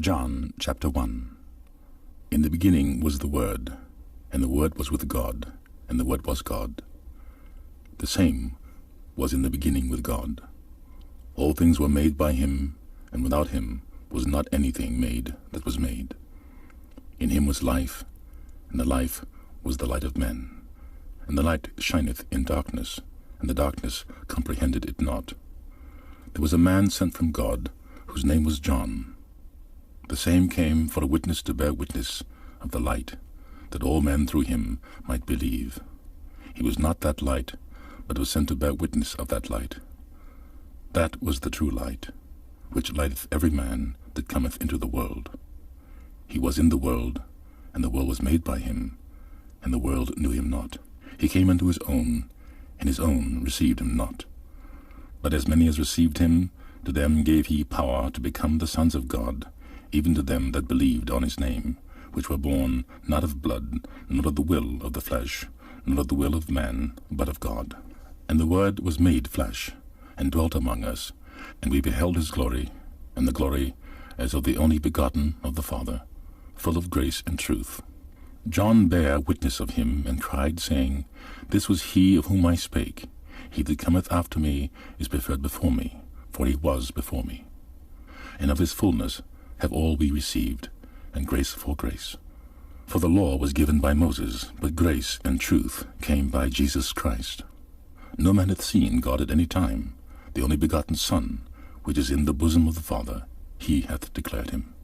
John chapter 1. In the beginning was the Word, and the Word was with God, and the Word was God. The same was in the beginning with God. All things were made by him, and without him was not anything made that was made. In him was life, and the life was the light of men. And the light shineth in darkness, and the darkness comprehended it not. There was a man sent from God, whose name was John. The same came for a witness to bear witness of the light, that all men through him might believe. He was not that light, but was sent to bear witness of that light. That was the true light, which lighteth every man that cometh into the world. He was in the world, and the world was made by him, and the world knew him not. He came unto his own, and his own received him not. But as many as received him, to them gave he power to become the sons of God, even to them that believed on his name, which were born not of blood, nor of the will of the flesh, nor of the will of man, but of God. And the Word was made flesh, and dwelt among us, and we beheld his glory, and the glory as of the only begotten of the Father, full of grace and truth. John bare witness of him, and cried, saying, This was he of whom I spake. He that cometh after me is preferred before me, for he was before me. And of his fullness have all we received, and grace for grace. For the law was given by Moses, but grace and truth came by Jesus Christ. No man hath seen God at any time. The only begotten Son, which is in the bosom of the Father, he hath declared him.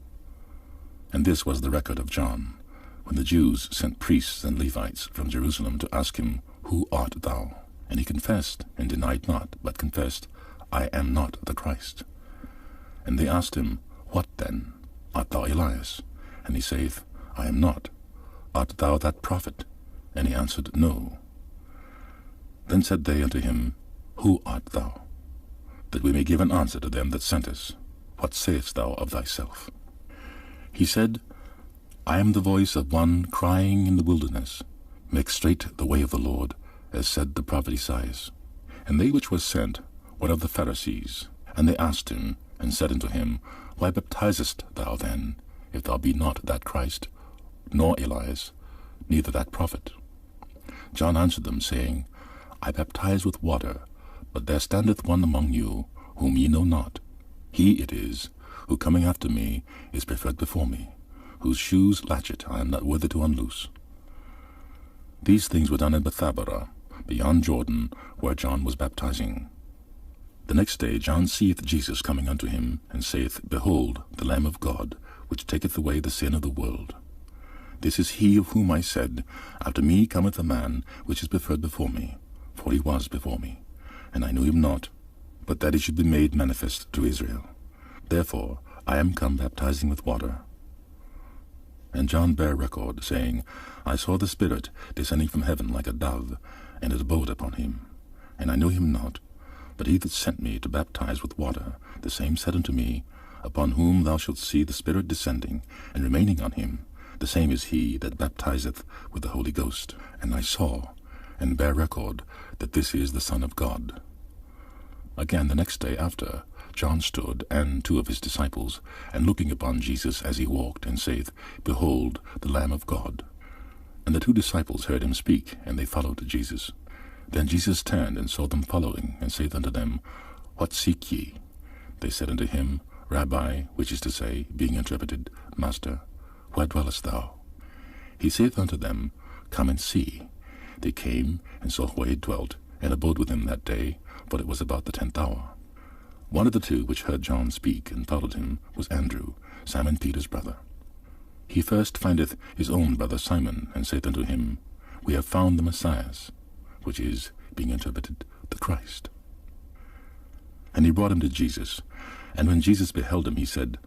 And this was the record of John, when the Jews sent priests and Levites from Jerusalem to ask him, Who art thou? And he confessed, and denied not, but confessed, I am not the Christ. And they asked him, What then? Art thou Elias? And he saith, I am not. Art thou that prophet? And he answered, No. Then said they unto him, Who art thou? That we may give an answer to them that sent us. What sayest thou of thyself? He said, I am the voice of one crying in the wilderness, Make straight the way of the Lord, as said the prophet Esaias. And they which were sent were of the Pharisees. And they asked him, and said unto him, Why baptizest thou then, if thou be not that Christ, nor Elias, neither that prophet? John answered them, saying, I baptize with water, but there standeth one among you, whom ye know not. He it is, who coming after me is preferred before me, whose shoes latchet I am not worthy to unloose. These things were done in Bethabara, beyond Jordan, where John was baptizing. The next day John seeth Jesus coming unto him, and saith, Behold, the Lamb of God, which taketh away the sin of the world. This is he of whom I said, After me cometh a man, which is preferred before me, for he was before me, and I knew him not, but that he should be made manifest to Israel. Therefore I am come baptizing with water. And John bare record, saying, I saw the Spirit descending from heaven like a dove, and it abode upon him. And I knew him not, but he that sent me to baptize with water, the same said unto me, Upon whom thou shalt see the Spirit descending, and remaining on him, the same is he that baptizeth with the Holy Ghost. And I saw, and bare record, that this is the Son of God. Again the next day after, John stood, and two of his disciples, and looking upon Jesus as he walked, and saith, Behold, the Lamb of God. And the two disciples heard him speak, and they followed Jesus. Then Jesus turned, and saw them following, and saith unto them, What seek ye? They said unto him, Rabbi, which is to say, being interpreted, Master, where dwellest thou? He saith unto them, Come and see. They came, and saw where he dwelt, and abode with him that day, for it was about the 10th hour. One of the two which heard John speak, and followed him, was Andrew, Simon Peter's brother. He first findeth his own brother Simon, and saith unto him, We have found the Messiah, which is, being interpreted, the Christ. And he brought him to Jesus. And when Jesus beheld him, he said,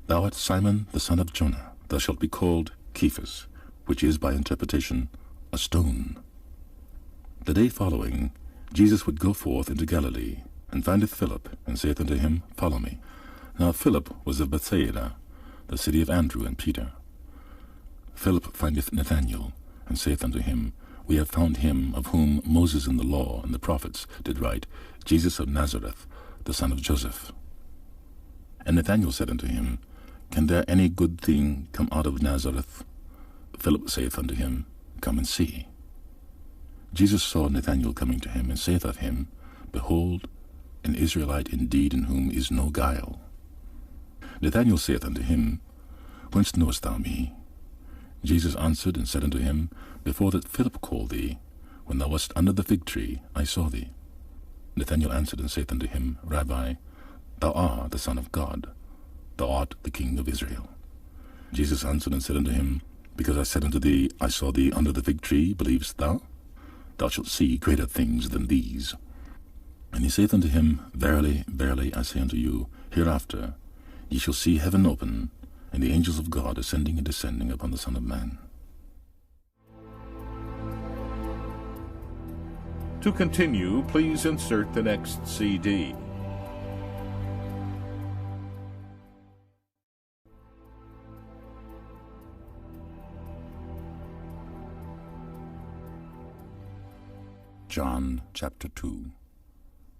Thou art Simon the son of Jonah. Thou shalt be called Cephas, which is by interpretation, a stone. The day following, Jesus would go forth into Galilee, and findeth Philip, and saith unto him, Follow me. Now Philip was of Bethsaida, the city of Andrew and Peter. Philip findeth Nathanael, and saith unto him, We have found him of whom Moses in the law and the prophets did write, Jesus of Nazareth, the son of Joseph. And Nathanael said unto him, Can there any good thing come out of Nazareth? Philip saith unto him, Come and see. Jesus saw Nathanael coming to him, and saith of him, Behold, an Israelite indeed, in whom is no guile. Nathanael saith unto him, Whence knowest thou me? Jesus answered and said unto him, Before that Philip called thee, when thou wast under the fig tree, I saw thee. Nathanael answered and saith unto him, Rabbi, thou art the Son of God, thou art the King of Israel. Jesus answered and said unto him, Because I said unto thee, I saw thee under the fig tree, believest thou? Thou shalt see greater things than these. And he saith unto him, Verily, verily, I say unto you, hereafter ye shall see heaven open, and the angels of God ascending and descending upon the Son of Man. To continue, please insert the next CD. John chapter 2.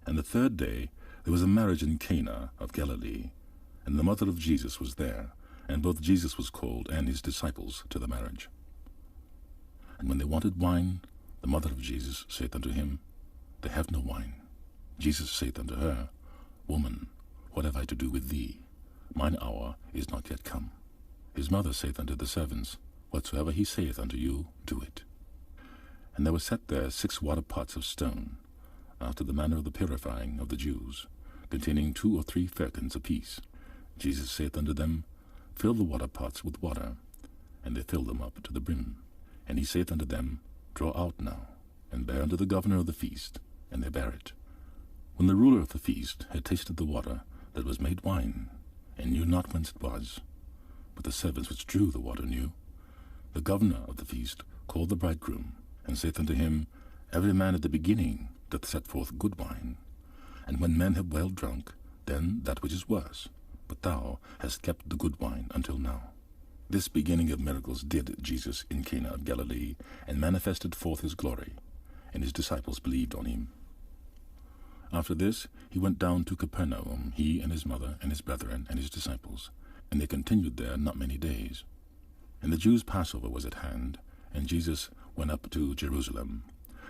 And the third day there was a marriage in Cana of Galilee, and the mother of Jesus was there, and both Jesus was called and his disciples to the marriage. And when they wanted wine, the mother of Jesus saith unto him, They have no wine. Jesus saith unto her, Woman, what have I to do with thee? Mine hour is not yet come. His mother saith unto the servants, Whatsoever he saith unto you, do it. And there were set there 6 water pots of stone, after the manner of the purifying of the Jews, containing 2 or 3 firkins apiece. Jesus saith unto them, Fill the water pots with water. And they filled them up to the brim. And he saith unto them, Draw out now, and bear unto the governor of the feast. And they bare it. When the ruler of the feast had tasted the water that was made wine, and knew not whence it was, but the servants which drew the water knew, the governor of the feast called the bridegroom, and saith unto him, Every man at the beginning doth set forth good wine, and when men have well drunk, then that which is worse. But thou hast kept the good wine until now. This beginning of miracles did Jesus in Cana of Galilee, and manifested forth his glory, and his disciples believed on him. After this he went down to Capernaum, he and his mother and his brethren and his disciples, and they continued there not many days. And the Jews' Passover was at hand, and Jesus went up to Jerusalem,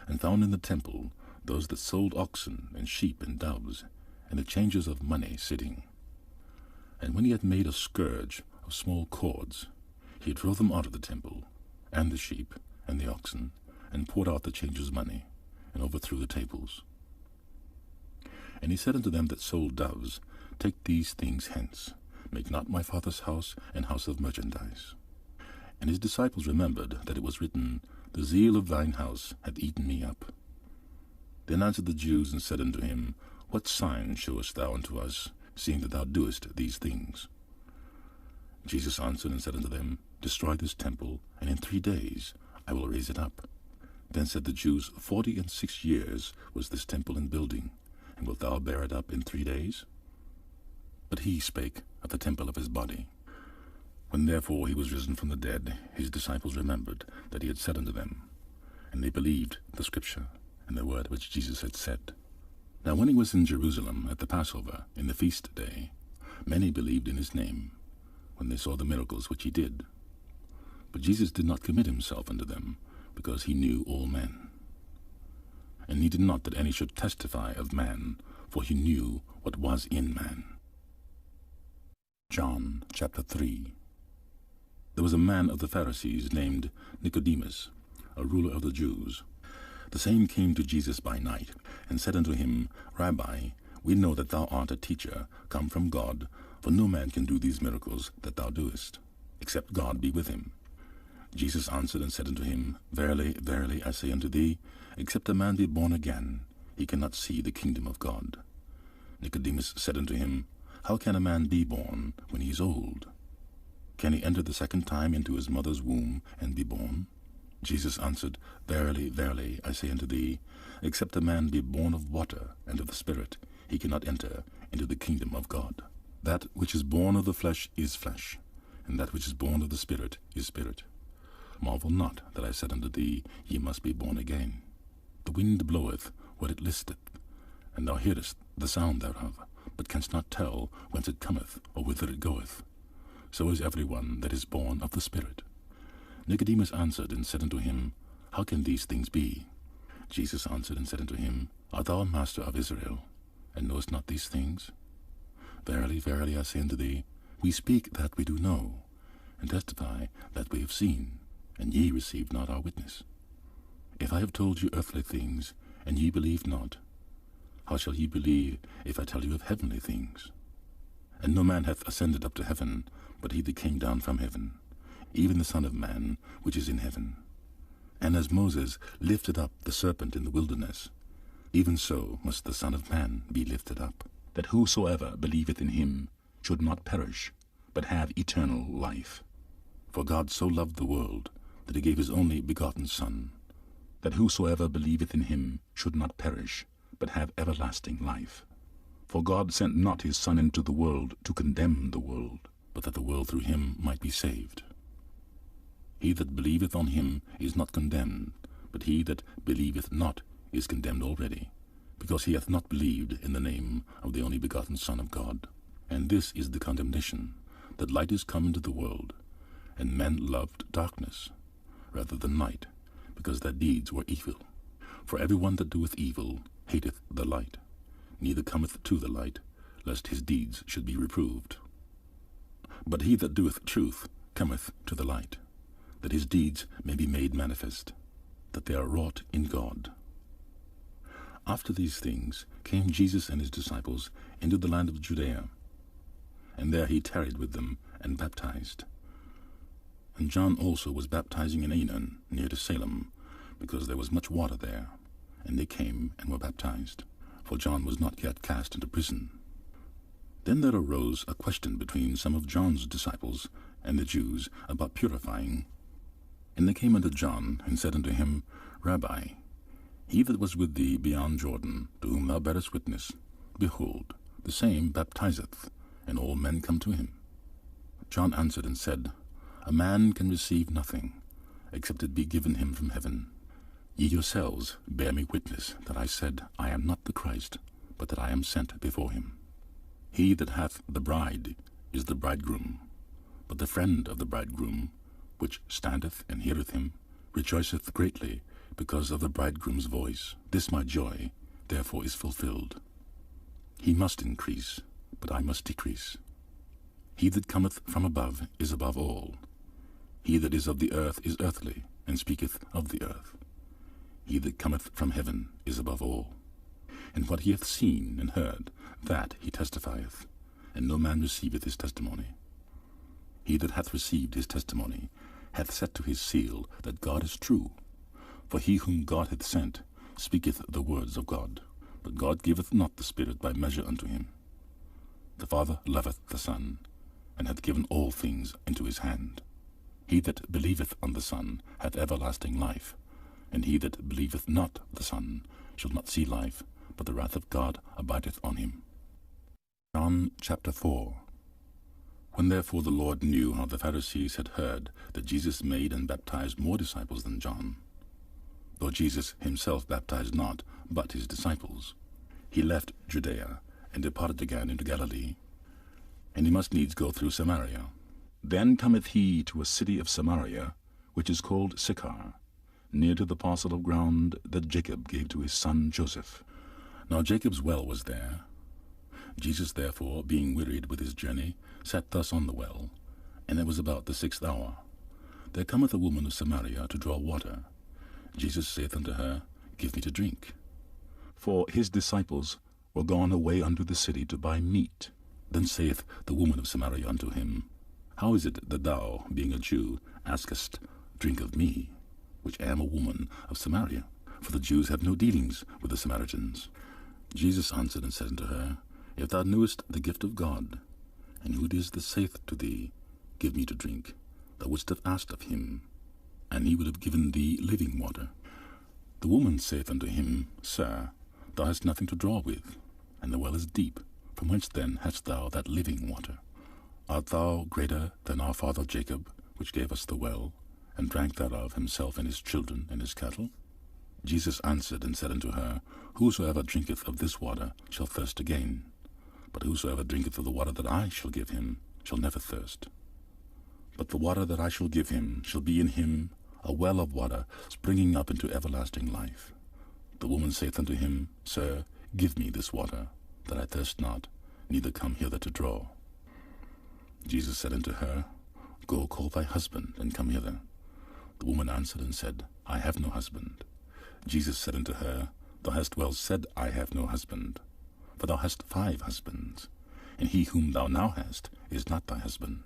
and found in the temple those that sold oxen and sheep and doves, and the changers of money sitting. And when he had made a scourge of small cords, he drove them out of the temple, and the sheep, and the oxen, and poured out the changers' money, and overthrew the tables. And he said unto them that sold doves, Take these things hence, make not my Father's house an house of merchandise. And his disciples remembered that it was written, The zeal of thine house hath eaten me up. Then answered the Jews, and said unto him, What sign showest thou unto us, seeing that thou doest these things? Jesus answered and said unto them, Destroy this temple, and in 3 days I will raise it up. Then said the Jews, 46 years was this temple in building, and wilt thou bear it up in 3 days? But he spake of the temple of his body. When therefore he was risen from the dead, his disciples remembered that he had said unto them, and they believed the scripture, and the word which Jesus had said. Now when he was in Jerusalem at the Passover, in the feast day, many believed in his name, when they saw the miracles which he did. But Jesus did not commit himself unto them, because he knew all men. And he did not that any should testify of man, for he knew what was in man. John chapter 3. There was a man of the Pharisees named Nicodemus, a ruler of the Jews. The same came to Jesus by night, and said unto him, Rabbi, we know that thou art a teacher, come from God, for no man can do these miracles that thou doest, except God be with him. Jesus answered and said unto him, Verily, verily, I say unto thee, except a man be born again, he cannot see the kingdom of God. Nicodemus said unto him, How can a man be born when he is old? Can he enter the second time into his mother's womb and be born? Jesus answered, Verily, verily, I say unto thee, except a man be born of water and of the Spirit, he cannot enter into the kingdom of God. That which is born of the flesh is flesh, and that which is born of the Spirit is spirit. Marvel not that I said unto thee, Ye must be born again. The wind bloweth where it listeth, and thou hearest the sound thereof, but canst not tell whence it cometh or whither it goeth. so is every one that is born of the Spirit. Nicodemus answered and said unto him, How can these things be? Jesus answered and said unto him, Art thou a master of Israel, and knowest not these things? Verily, verily, I say unto thee, we speak that we do know, and testify that we have seen, and ye receive not our witness. If I have told you earthly things, and ye believe not, how shall ye believe if I tell you of heavenly things? And no man hath ascended up to heaven, but he that came down from heaven, even the Son of Man, which is in heaven. And as Moses lifted up the serpent in the wilderness, even so must the Son of Man be lifted up, that whosoever believeth in him should not perish, but have eternal life. For God so loved the world, that he gave his only begotten Son, that whosoever believeth in him should not perish, but have everlasting life. For God sent not his Son into the world to condemn the world, but that the world through him might be saved. He that believeth on him is not condemned, but he that believeth not is condemned already, because he hath not believed in the name of the only begotten Son of God. And this is the condemnation, that light is come into the world, and men loved darkness rather than light, because their deeds were evil. For every one that doeth evil hateth the light, neither cometh to the light, lest his deeds should be reproved. But he that doeth truth cometh to the light, that his deeds may be made manifest, that they are wrought in God. After these things came Jesus and his disciples into the land of Judea, and there he tarried with them and baptized. And John also was baptizing in Aenon, near to Salem, because there was much water there, and they came and were baptized, for John was not yet cast into prison. Then there arose a question between some of John's disciples and the Jews about purifying. And they came unto John, and said unto him, Rabbi, he that was with thee beyond Jordan, to whom thou bearest witness, behold, the same baptizeth, and all men come to him. John answered and said, A man can receive nothing, except it be given him from heaven. Ye yourselves bear me witness that I said, I am not the Christ, but that I am sent before him. He that hath the bride is the bridegroom, but the friend of the bridegroom, which standeth and heareth him, rejoiceth greatly because of the bridegroom's voice. This my joy therefore is fulfilled. He must increase, but I must decrease. He that cometh from above is above all. He that is of the earth is earthly, and speaketh of the earth. He that cometh from heaven is above all. And what he hath seen and heard, that he testifieth, and no man receiveth his testimony. He that hath received his testimony hath set to his seal that God is true. For he whom God hath sent speaketh the words of God, but God giveth not the Spirit by measure unto him. The Father loveth the Son, and hath given all things into his hand. He that believeth on the Son hath everlasting life, and he that believeth not the Son shall not see life, but the wrath of God abideth on him. John chapter 4. When therefore the Lord knew how the Pharisees had heard that Jesus made and baptized more disciples than John, though Jesus himself baptized not, but his disciples, he left Judea, and departed again into Galilee. And he must needs go through Samaria. Then cometh he to a city of Samaria, which is called Sychar, near to the parcel of ground that Jacob gave to his son Joseph. Now Jacob's well was there. Jesus therefore, being wearied with his journey, sat thus on the well, and it was about the 6th hour. There cometh a woman of Samaria to draw water. Jesus saith unto her, Give me to drink. For his disciples were gone away unto the city to buy meat. Then saith the woman of Samaria unto him, How is it that thou, being a Jew, askest drink of me, which am a woman of Samaria? For the Jews have no dealings with the Samaritans. Jesus answered and said unto her, If thou knewest the gift of God, and who it is that saith to thee, Give me to drink, thou wouldst have asked of him, and he would have given thee living water. The woman saith unto him, Sir, thou hast nothing to draw with, and the well is deep. From whence then hast thou that living water? Art thou greater than our father Jacob, which gave us the well, and drank thereof himself and his children and his cattle? Jesus answered and said unto her, Whosoever drinketh of this water shall thirst again, but whosoever drinketh of the water that I shall give him shall never thirst. But the water that I shall give him shall be in him a well of water springing up into everlasting life. The woman saith unto him, Sir, give me this water, that I thirst not, neither come hither to draw. Jesus said unto her, Go, call thy husband, and come hither. The woman answered and said, I have no husband. Jesus said unto her, Thou hast well said, I have no husband. For thou hast 5 husbands, and he whom thou now hast is not thy husband.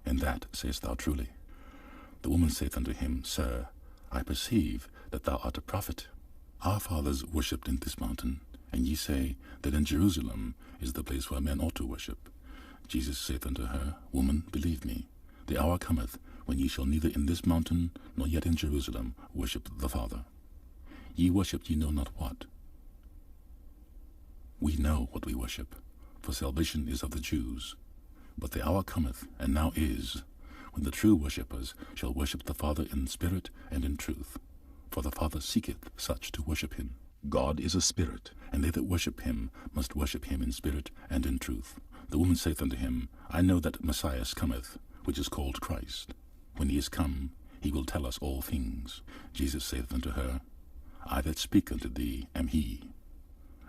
And that sayest thou truly. The woman saith unto him, Sir, I perceive that thou art a prophet. Our fathers worshipped in this mountain, and ye say that in Jerusalem is the place where men ought to worship. Jesus saith unto her, Woman, believe me, the hour cometh when ye shall neither in this mountain nor yet in Jerusalem worship the Father. Ye worship ye know not what. We know what we worship, for salvation is of the Jews. But the hour cometh, and now is, when the true worshippers shall worship the Father in spirit and in truth. For the Father seeketh such to worship him. God is a spirit, and they that worship him must worship him in spirit and in truth. The woman saith unto him, I know that Messiah cometh, which is called Christ. When he is come, he will tell us all things. Jesus saith unto her, I that speak unto thee am he.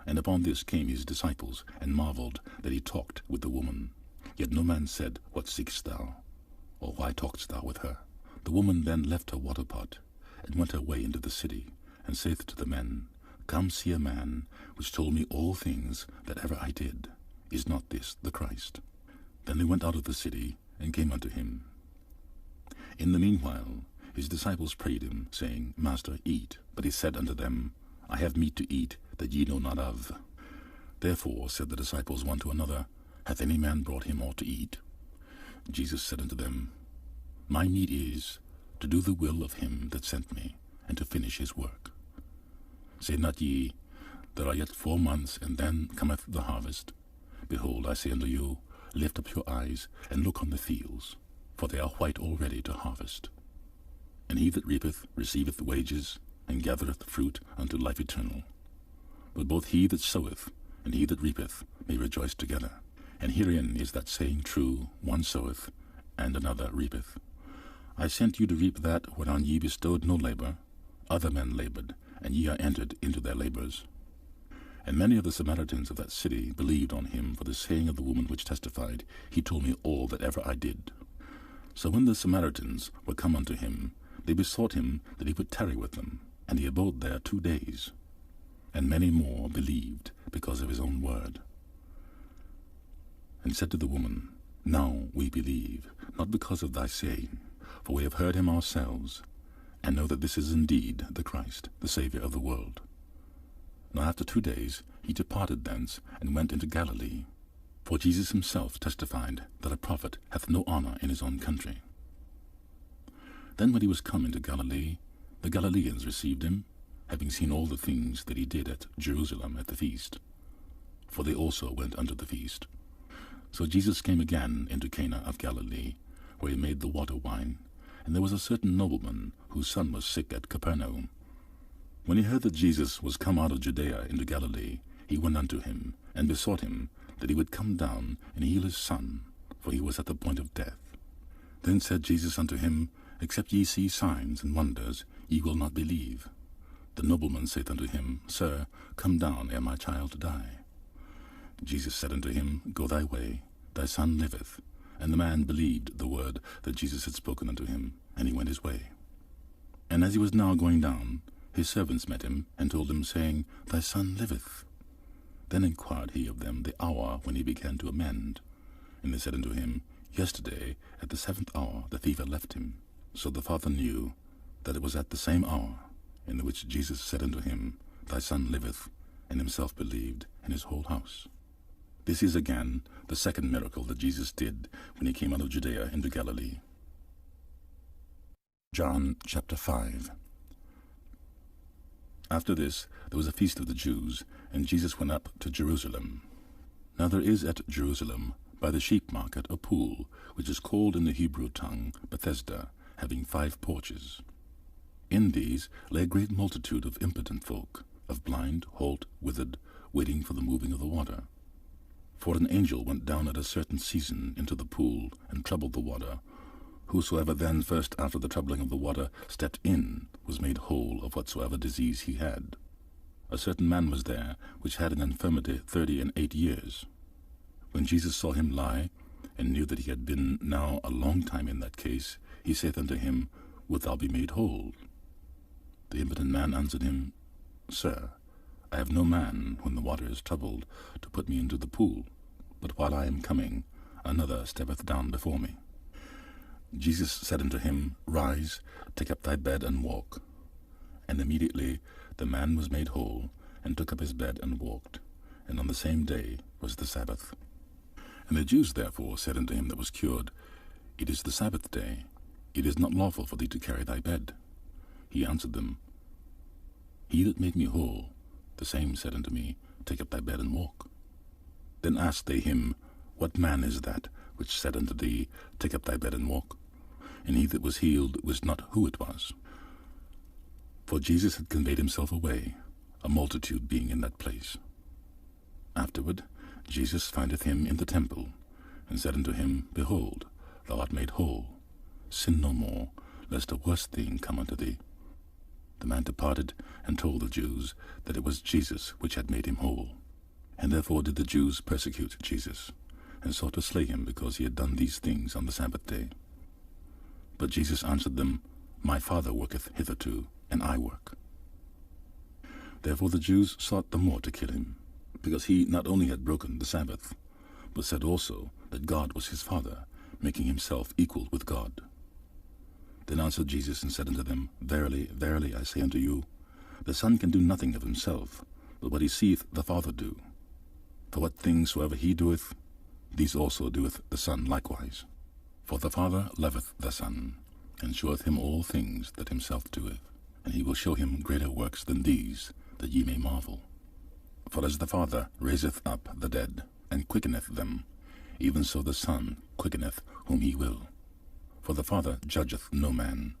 And upon this came his disciples, and marveled that he talked with the woman. Yet no man said, What seekest thou? Or why talkest thou with her? The woman then left her water pot, and went her way into the city, and saith to the men, Come see a man, which told me all things that ever I did. Is not this the Christ? Then they went out of the city, and came unto him. In the meanwhile his disciples prayed him, saying, Master, eat. But he said unto them, I have meat to eat, that ye know not of. Therefore said the disciples one to another, Hath any man brought him aught to eat? Jesus said unto them, My meat is to do the will of him that sent me, and to finish his work. Say not ye, There are yet 4 months, and then cometh the harvest. Behold, I say unto you, Lift up your eyes, and look on the fields, for they are white already to harvest. And he that reapeth receiveth wages, and gathereth fruit unto life eternal. But both he that soweth and he that reapeth may rejoice together. And herein is that saying true, one soweth, and another reapeth. I sent you to reap that whereon ye bestowed no labor. Other men labored, and ye are entered into their labors. And many of the Samaritans of that city believed on him for the saying of the woman which testified, He told me all that ever I did. So when the Samaritans were come unto him, they besought him that he would tarry with them, and he abode there 2 days. And many more believed because of his own word. And said to the woman, Now we believe, not because of thy saying, for we have heard him ourselves, and know that this is indeed the Christ, the Saviour of the world. Now after 2 days he departed thence, and went into Galilee. For Jesus himself testified that a prophet hath no honour in his own country. Then when he was come into Galilee, the Galileans received him, having seen all the things that he did at Jerusalem at the feast. For they also went unto the feast. So Jesus came again into Cana of Galilee, where he made the water wine. And there was a certain nobleman, whose son was sick at Capernaum. When he heard that Jesus was come out of Judea into Galilee, he went unto him, and besought him that he would come down and heal his son, for he was at the point of death. Then said Jesus unto him, Except ye see signs and wonders, ye will not believe. The nobleman saith unto him, Sir, come down ere my child die. Jesus said unto him, Go thy way, thy son liveth. And the man believed the word that Jesus had spoken unto him, and he went his way. And as he was now going down, his servants met him, and told him, saying, Thy son liveth. Then inquired he of them the hour when he began to amend. And they said unto him, Yesterday at the 7th hour the fever left him. So the father knew that it was at the same hour in the which Jesus said unto him, Thy son liveth, and himself believed, and his whole house. This is again the second miracle that Jesus did when he came out of Judea into Galilee. John chapter 5. After this there was a feast of the Jews, and Jesus went up to Jerusalem. Now there is at Jerusalem by the sheep market a pool, which is called in the Hebrew tongue Bethesda, having 5 porches. In these lay a great multitude of impotent folk, of blind, halt, withered, waiting for the moving of the water. For an angel went down at a certain season into the pool, and troubled the water. Whosoever then first after the troubling of the water stepped in was made whole of whatsoever disease he had. A certain man was there which had an infirmity 38 years. When Jesus saw him lie, and knew that he had been now a long time in that case, he saith unto him, Wilt thou be made whole? The impotent man answered him, Sir, I have no man, when the water is troubled, to put me into the pool, but while I am coming, another steppeth down before me. Jesus said unto him, Rise, take up thy bed, and walk. And immediately the man was made whole, and took up his bed, and walked. And on the same day was the Sabbath. And the Jews therefore said unto him that was cured, It is the Sabbath day, it is not lawful for thee to carry thy bed. He answered them, He that made me whole, the same said unto me, Take up thy bed, and walk. Then asked they him, What man is that which said unto thee, Take up thy bed, and walk? And he that was healed wist not who it was. For Jesus had conveyed himself away, a multitude being in that place. Afterward Jesus findeth him in the temple, and said unto him, Behold, thou art made whole. Sin no more, lest a worse thing come unto thee. The man departed, and told the Jews that it was Jesus which had made him whole. And therefore did the Jews persecute Jesus, and sought to slay him, because he had done these things on the Sabbath day. But Jesus answered them, My Father worketh hitherto, and I work. Therefore the Jews sought the more to kill him, because he not only had broken the Sabbath, but said also that God was his Father, making himself equal with God. Then answered Jesus and said unto them, Verily, verily, I say unto you, the Son can do nothing of himself, but what he seeth the Father do. For what things soever he doeth, these also doeth the Son likewise. For the Father loveth the Son, and sheweth him all things that himself doeth, and he will show him greater works than these, that ye may marvel. For as the Father raiseth up the dead, and quickeneth them, even so the Son quickeneth whom he will. For the Father judgeth no man,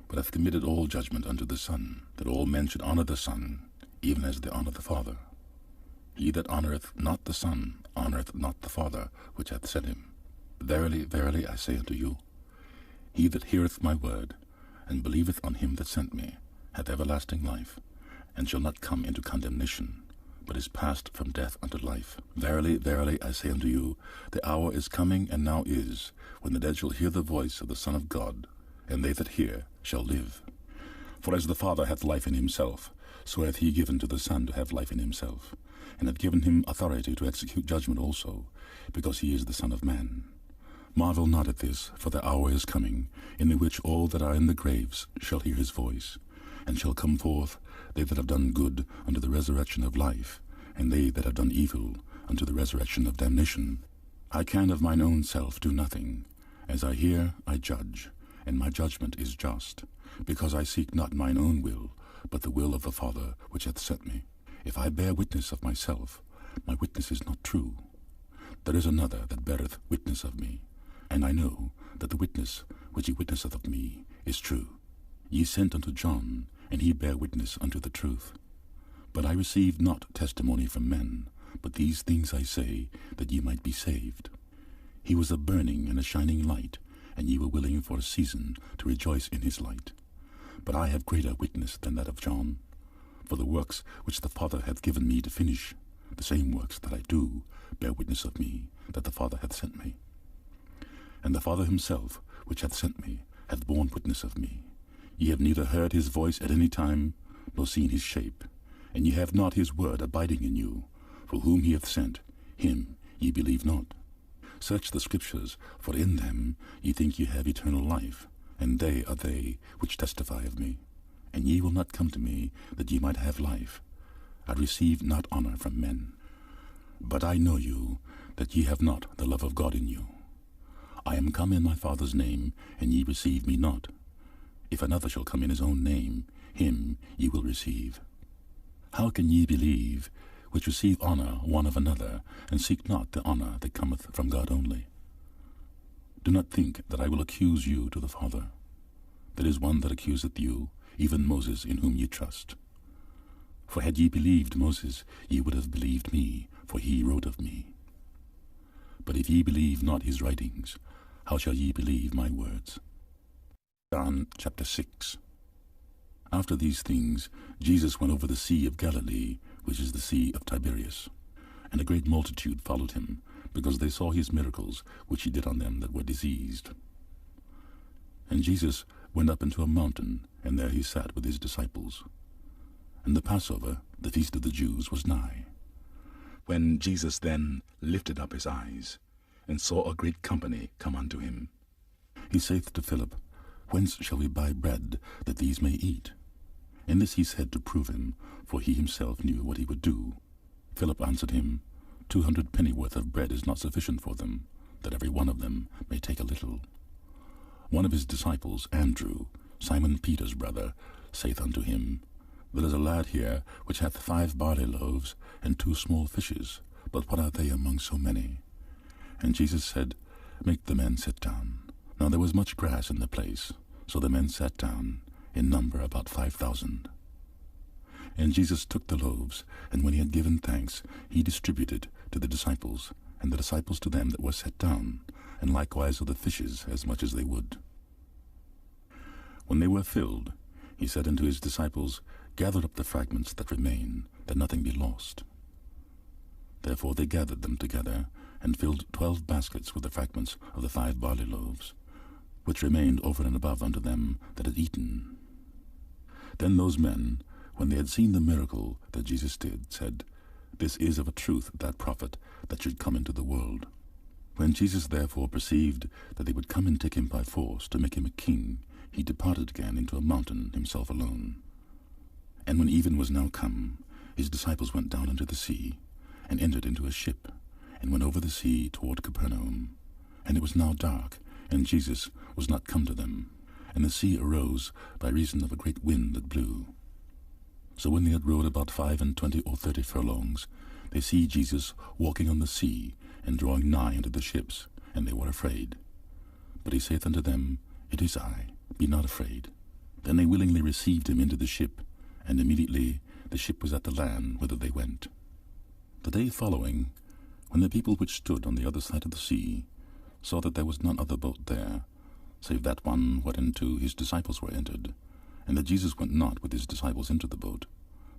but hath committed all judgment unto the Son, that all men should honour the Son, even as they honour the Father. He that honoureth not the Son honoureth not the Father which hath sent him. Verily, verily, I say unto you, he that heareth my word, and believeth on him that sent me, hath everlasting life, and shall not come into condemnation, but is passed from death unto life. Verily, verily, I say unto you, the hour is coming, and now is, when the dead shall hear the voice of the Son of God, and they that hear shall live. For as the Father hath life in himself, so hath he given to the Son to have life in himself, and hath given him authority to execute judgment also, because he is the Son of Man. Marvel not at this, for the hour is coming, in the which all that are in the graves shall hear his voice, and shall come forth, they that have done good unto the resurrection of life, and they that have done evil unto the resurrection of damnation. I can of mine own self do nothing. As I hear, I judge, and my judgment is just, because I seek not mine own will, but the will of the Father which hath sent me. If I bear witness of myself, my witness is not true. There is another that beareth witness of me, and I know that the witness which he witnesseth of me is true. Ye sent unto John, and he bare witness unto the truth. But I received not testimony from men, but these things I say, that ye might be saved. He was a burning and a shining light, and ye were willing for a season to rejoice in his light. But I have greater witness than that of John. For the works which the Father hath given me to finish, the same works that I do, bear witness of me, that the Father hath sent me. And the Father himself, which hath sent me, hath borne witness of me. Ye have neither heard his voice at any time, nor seen his shape, and ye have not his word abiding in you. For whom he hath sent, him ye believe not. Search the Scriptures, for in them ye think ye have eternal life, and they are they which testify of me. And ye will not come to me, that ye might have life. I receive not honour from men. But I know you, that ye have not the love of God in you. I am come in my Father's name, and ye receive me not. If another shall come in his own name, him ye will receive. How can ye believe, which receive honour one of another, and seek not the honour that cometh from God only? Do not think that I will accuse you to the Father. There is one that accuseth you, even Moses, in whom ye trust. For had ye believed Moses, ye would have believed me, for he wrote of me. But if ye believe not his writings, how shall ye believe my words? John chapter 6. After these things Jesus went over the sea of Galilee, which is the sea of Tiberias. And a great multitude followed him, because they saw his miracles, which he did on them that were diseased. And Jesus went up into a mountain, and there he sat with his disciples. And the Passover, the feast of the Jews, was nigh. When Jesus then lifted up his eyes, and saw a great company come unto him, he saith to Philip, Whence shall we buy bread, that these may eat? And this he said to prove him, for he himself knew what he would do. Philip answered him, 200 pennyworth of bread is not sufficient for them, that every one of them may take a little. One of his disciples, Andrew, Simon Peter's brother, saith unto him, There is a lad here which hath 5 barley loaves and 2 small fishes, but what are they among so many? And Jesus said, Make the men sit down. Now there was much grass in the place, so the men sat down, in number about 5,000. And Jesus took the loaves, and when he had given thanks, he distributed to the disciples, and the disciples to them that were set down, and likewise of the fishes as much as they would. When they were filled, he said unto his disciples, Gather up the fragments that remain, that nothing be lost. Therefore they gathered them together, and filled 12 baskets with the fragments of the 5 barley loaves, which remained over and above unto them that had eaten. Then those men, when they had seen the miracle that Jesus did, said, This is of a truth that prophet that should come into the world. When Jesus therefore perceived that they would come and take him by force to make him a king, he departed again into a mountain himself alone. And when even was now come, his disciples went down into the sea, and entered into a ship, and went over the sea toward Capernaum. And it was now dark, and Jesus was not come to them. And the sea arose by reason of a great wind that blew. So when they had rowed about 25 or 30 furlongs, they see Jesus walking on the sea, and drawing nigh unto the ships, and they were afraid. But he saith unto them, It is I, be not afraid. Then they willingly received him into the ship, and immediately the ship was at the land whither they went. The day following, when the people which stood on the other side of the sea saw that there was none other boat there, save that one whereinto his disciples were entered, and that Jesus went not with his disciples into the boat,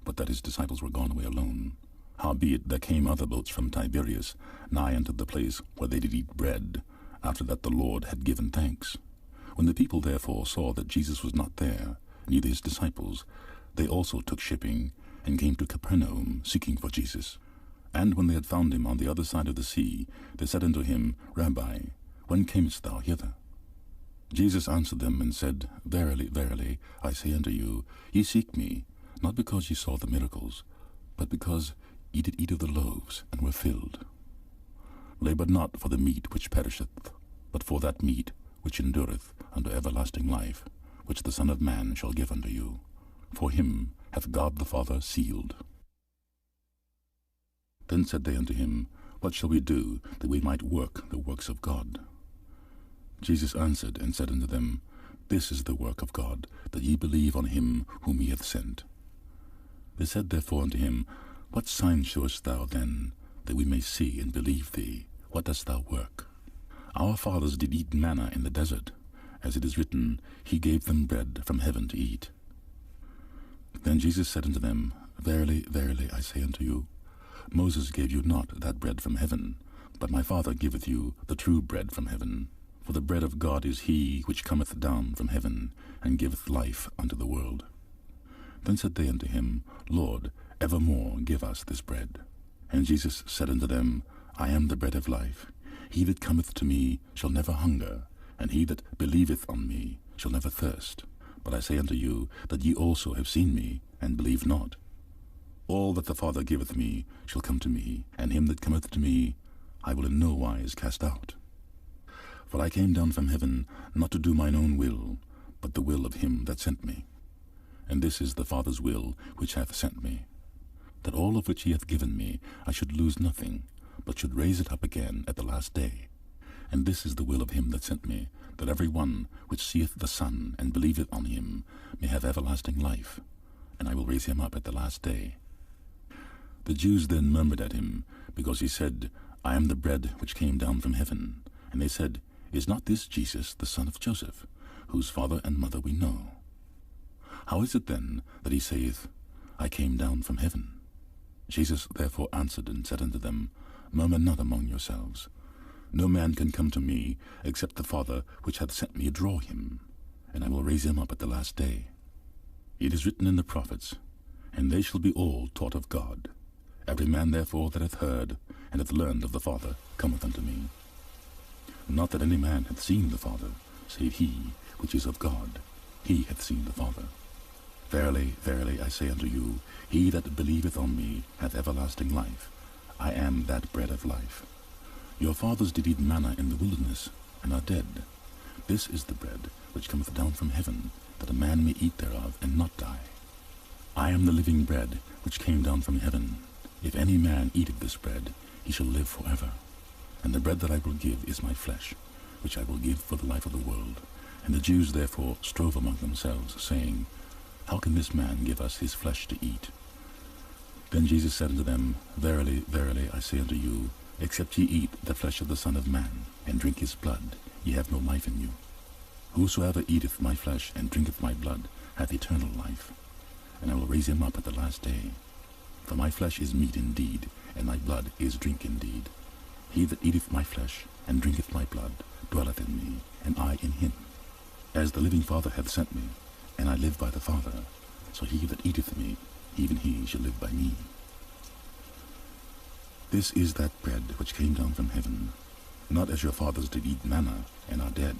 but that his disciples were gone away alone. Howbeit there came other boats from Tiberias nigh unto the place where they did eat bread, after that the Lord had given thanks. When the people therefore saw that Jesus was not there, neither his disciples, they also took shipping, and came to Capernaum, seeking for Jesus. And when they had found him on the other side of the sea, they said unto him, Rabbi, when camest thou hither? Jesus answered them and said, Verily, verily, I say unto you, ye seek me, not because ye saw the miracles, but because ye did eat of the loaves, and were filled. Labor not for the meat which perisheth, but for that meat which endureth unto everlasting life, which the Son of Man shall give unto you. For him hath God the Father sealed. Then said they unto him, What shall we do, that we might work the works of God? Jesus answered and said unto them, This is the work of God, that ye believe on him whom he hath sent. They said therefore unto him, What sign showest thou then, that we may see and believe thee? What dost thou work? Our fathers did eat manna in the desert, as it is written, He gave them bread from heaven to eat. Then Jesus said unto them, Verily, verily, I say unto you, Moses gave you not that bread from heaven, but my Father giveth you the true bread from heaven. For the bread of God is he which cometh down from heaven, and giveth life unto the world. Then said they unto him, Lord, evermore give us this bread. And Jesus said unto them, I am the bread of life. He that cometh to me shall never hunger, and he that believeth on me shall never thirst. But I say unto you, that ye also have seen me, and believe not. All that the Father giveth me shall come to me, and him that cometh to me I will in no wise cast out. For I came down from heaven, not to do mine own will, but the will of him that sent me. And this is the Father's will which hath sent me, that all of which he hath given me I should lose nothing, but should raise it up again at the last day. And this is the will of him that sent me, that every one which seeth the Son, and believeth on him, may have everlasting life, and I will raise him up at the last day. The Jews then murmured at him, because he said, I am the bread which came down from heaven. And they said, Is not this Jesus the son of Joseph, whose father and mother we know. How is it then that he saith, I came down from heaven? Jesus therefore answered and said unto them, Murmur not among yourselves. No man can come to me, except the Father which hath sent me draw him, and I will raise him up at the last day. It is written in the prophets, and they shall be all taught of God. Every man therefore that hath heard and hath learned of the Father cometh unto me. Not that any man hath seen the Father, save he which is of God. He hath seen the Father. Verily, verily, I say unto you, he that believeth on me hath everlasting life. I am that bread of life. Your fathers did eat manna in the wilderness, and are dead. This is the bread which cometh down from heaven, that a man may eat thereof, and not die. I am the living bread which came down from heaven. If any man eat of this bread, he shall live forever. And the bread that I will give is my flesh, which I will give for the life of the world. And the Jews therefore strove among themselves, saying, How can this man give us his flesh to eat? Then Jesus said unto them, Verily, verily, I say unto you, except ye eat the flesh of the Son of Man, and drink his blood, ye have no life in you. Whosoever eateth my flesh and drinketh my blood hath eternal life, and I will raise him up at the last day. For my flesh is meat indeed, and my blood is drink indeed. He that eateth my flesh and drinketh my blood dwelleth in me, and I in him. As the living Father hath sent me, and I live by the Father, so he that eateth me, even he shall live by me. This is that bread which came down from heaven, not as your fathers did eat manna, and are dead.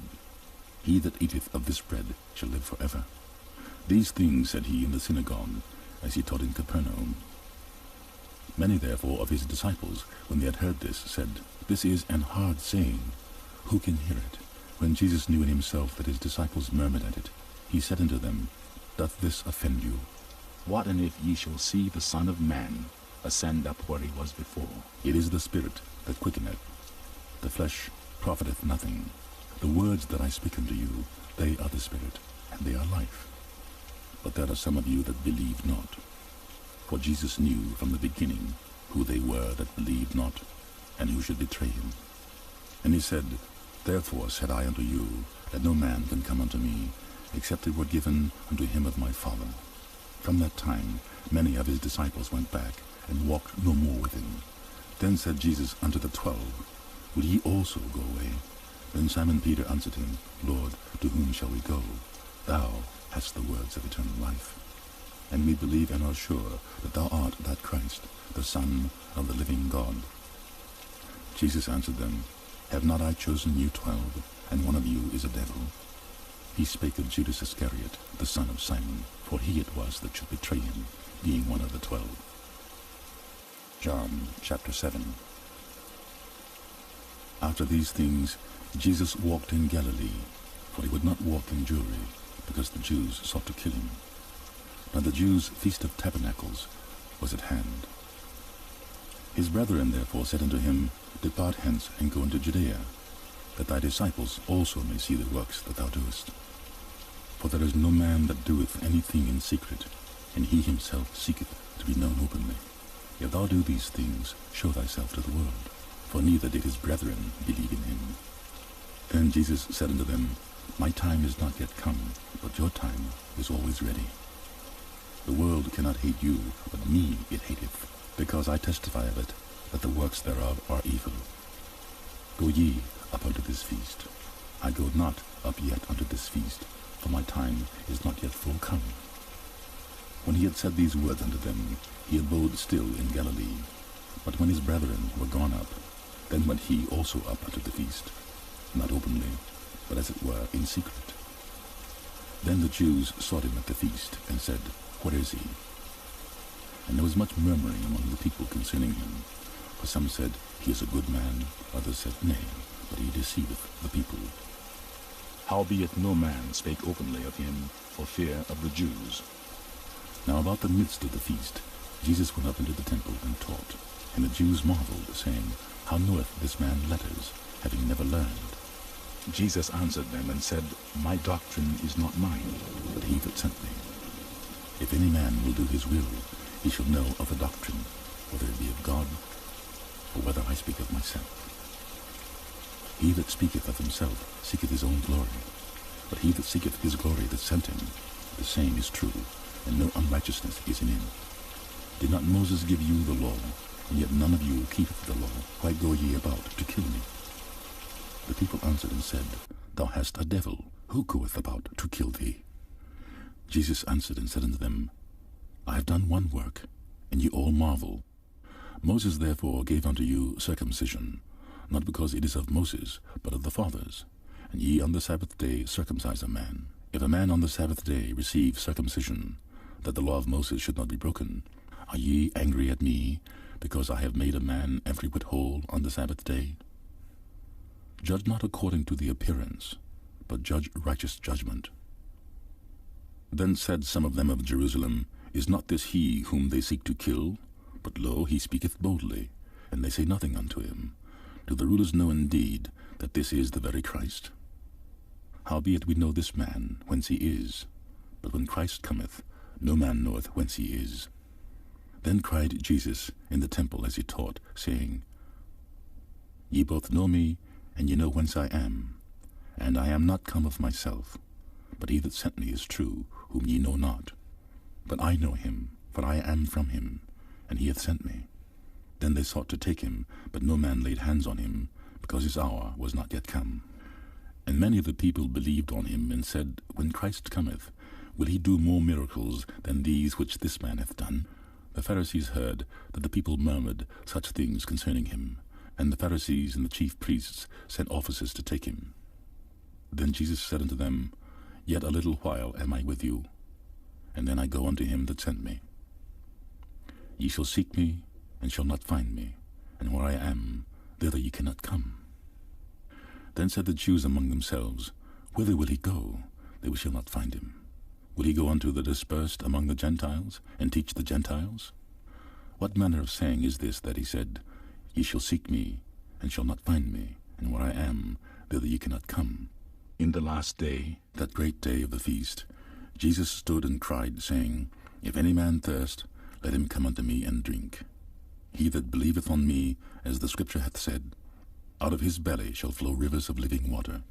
He that eateth of this bread shall live forever. These things said he in the synagogue, as he taught in Capernaum. Many therefore of his disciples, when they had heard this, said, This is an hard saying. Who can hear it? When Jesus knew in himself that his disciples murmured at it, he said unto them, Doth this offend you? What and if ye shall see the Son of Man ascend up where he was before? It is the Spirit that quickeneth. The flesh profiteth nothing. The words that I speak unto you, they are the Spirit, and they are life. But there are some of you that believe not. For Jesus knew from the beginning who they were that believed not, and who should betray him. And he said, Therefore said I unto you, that no man can come unto me, except it were given unto him of my Father. From that time many of his disciples went back, and walked no more with him. Then said Jesus unto the 12, Will ye also go away? Then Simon Peter answered him, Lord, to whom shall we go? Thou hast the words of eternal life. And we believe and are sure that thou art that Christ, the Son of the living God. Jesus answered them, Have not I chosen you 12, and one of you is a devil? He spake of Judas Iscariot, the son of Simon, for he it was that should betray him, being one of the 12. John chapter 7. After these things Jesus walked in Galilee, for he would not walk in Jewry, because the Jews sought to kill him. Now the Jews' feast of tabernacles was at hand. His brethren therefore said unto him, Depart hence, and go into Judea, that thy disciples also may see the works that thou doest. For there is no man that doeth anything in secret, and he himself seeketh to be known openly. If thou do these things, show thyself to the world, for neither did his brethren believe in him. Then Jesus said unto them, My time is not yet come, but your time is always ready. The world cannot hate you, but me it hateth, because I testify of it, that the works thereof are evil. Go ye up unto this feast. I go not up yet unto this feast, for my time is not yet full come. When he had said these words unto them, he abode still in Galilee. But when his brethren were gone up, then went he also up unto the feast, not openly, but as it were in secret. Then the Jews sought him at the feast, and said, Where is he? And there was much murmuring among the people concerning him. For some said, He is a good man, others said, Nay, but he deceiveth the people. Howbeit no man spake openly of him for fear of the Jews. Now about the midst of the feast, Jesus went up into the temple and taught. And the Jews marveled, saying, How knoweth this man letters, having never learned? Jesus answered them and said, My doctrine is not mine, but he that sent me. If any man will do his will, he shall know of the doctrine, whether it be of God, or whether I speak of myself. He that speaketh of himself seeketh his own glory. But he that seeketh his glory that sent him, the same is true, and no unrighteousness is in him. Did not Moses give you the law, and yet none of you keepeth the law? Why go ye about to kill me? The people answered and said, Thou hast a devil. Who goeth about to kill thee? Jesus answered and said unto them, I have done one work, and ye all marvel. Moses therefore gave unto you circumcision, not because it is of Moses, but of the fathers. And ye on the Sabbath day circumcise a man. If a man on the Sabbath day receive circumcision, that the law of Moses should not be broken, are ye angry at me, because I have made a man every whit whole on the Sabbath day? Judge not according to the appearance, but judge righteous judgment. Then said some of them of Jerusalem, Is not this he whom they seek to kill? But lo, he speaketh boldly, and they say nothing unto him. Do the rulers know indeed that this is the very Christ? Howbeit we know this man, whence he is. But when Christ cometh, no man knoweth whence he is. Then cried Jesus in the temple as he taught, saying, Ye both know me, and ye know whence I am. And I am not come of myself, but he that sent me is true, whom ye know not. But I know him, for I am from him, and he hath sent me. Then they sought to take him, but no man laid hands on him, because his hour was not yet come. And many of the people believed on him, and said, When Christ cometh, will he do more miracles than these which this man hath done? The Pharisees heard that the people murmured such things concerning him, and the Pharisees and the chief priests sent officers to take him. Then Jesus said unto them, Yet a little while am I with you, and then I go unto him that sent me. Ye shall seek me, and shall not find me, and where I am, thither ye cannot come. Then said the Jews among themselves, Whither will he go, that we shall not find him? Will he go unto the dispersed among the Gentiles, and teach the Gentiles? What manner of saying is this that he said, Ye shall seek me, and shall not find me, and where I am, thither ye cannot come? In the last day, that great day of the feast, Jesus stood and cried, saying, If any man thirst, let him come unto me and drink. He that believeth on me, as the Scripture hath said, out of his belly shall flow rivers of living water.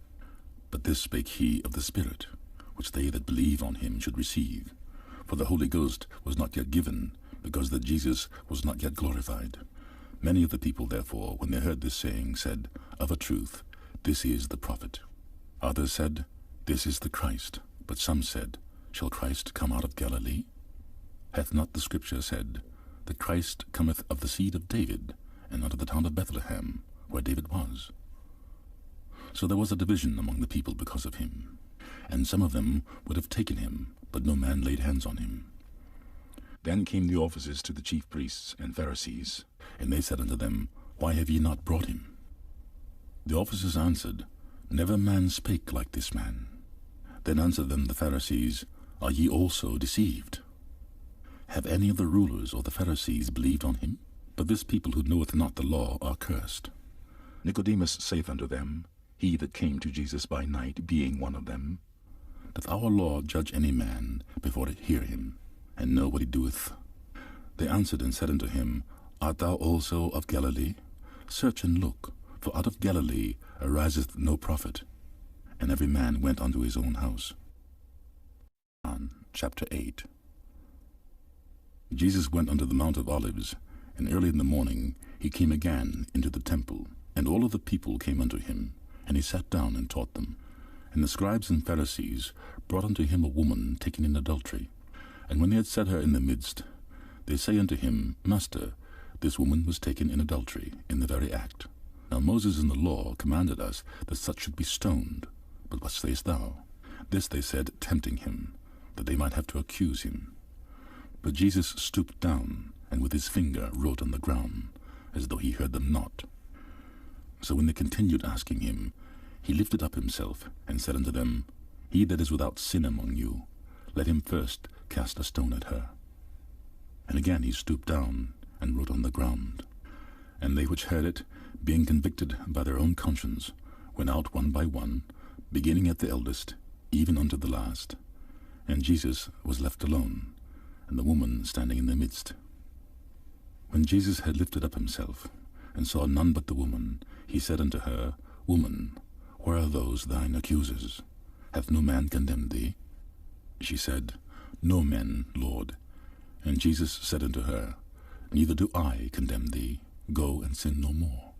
But this spake he of the Spirit, which they that believe on him should receive. For the Holy Ghost was not yet given, because that Jesus was not yet glorified. Many of the people therefore, when they heard this saying, said, Of a truth, this is the prophet. Others said, This is the Christ. But some said, Shall Christ come out of Galilee? Hath not the Scripture said, that Christ cometh of the seed of David, and out of the town of Bethlehem, where David was? So there was a division among the people because of him. And some of them would have taken him, but no man laid hands on him. Then came the officers to the chief priests and Pharisees, and they said unto them, Why have ye not brought him? The officers answered, Never man spake like this man. Then answered them the Pharisees, Are ye also deceived? Have any of the rulers or the Pharisees believed on him? But this people who knoweth not the law are cursed. Nicodemus saith unto them, he that came to Jesus by night, being one of them, Doth our law judge any man before it hear him, and know what he doeth? They answered and said unto him, Art thou also of Galilee? Search and look, for out of Galilee ariseth no prophet. And every man went unto his own house. John chapter 8. Jesus went unto the Mount of Olives, and early in the morning he came again into the temple, and all of the people came unto him, and he sat down and taught them. And the scribes and Pharisees brought unto him a woman taken in adultery. And when they had set her in the midst, they say unto him, Master, this woman was taken in adultery in the very act. Now Moses in the law commanded us that such should be stoned. But what sayest thou? This they said, tempting him, that they might have to accuse him. But Jesus stooped down, and with his finger wrote on the ground, as though he heard them not. So when they continued asking him, he lifted up himself, and said unto them, He that is without sin among you, let him first cast a stone at her. And again he stooped down, and wrote on the ground. And they which heard it, being convicted by their own conscience, went out one by one, beginning at the eldest, even unto the last. And Jesus was left alone, and the woman standing in the midst. When Jesus had lifted up himself, and saw none but the woman, he said unto her, Woman, where are those thine accusers? Hath no man condemned thee? She said, No man, Lord. And Jesus said unto her, Neither do I condemn thee. Go and sin no more.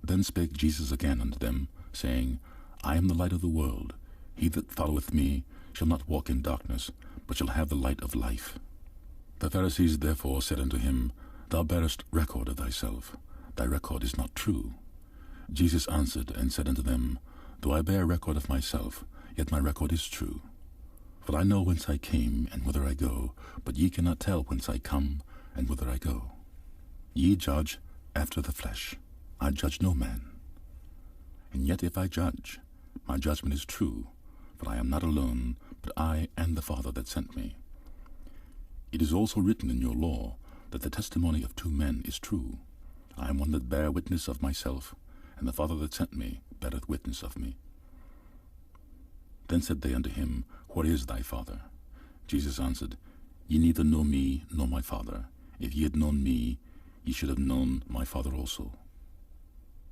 Then spake Jesus again unto them, saying, I am the light of the world. He that followeth me shall not walk in darkness, but shall have the light of life. The Pharisees therefore said unto him, Thou bearest record of thyself. Thy record is not true. Jesus answered and said unto them, Though I bear record of myself, yet my record is true. For I know whence I came and whither I go, but ye cannot tell whence I come and whither I go. Ye judge after the flesh. I judge no man. And yet if I judge, my judgment is true, for I am not alone, but I and the Father that sent me. It is also written in your law that the testimony of 2 men is true. I am one that bear witness of myself, and the Father that sent me beareth witness of me. Then said they unto him, Where is thy Father? Jesus answered, Ye neither know me nor my Father. If ye had known me, ye should have known my Father also.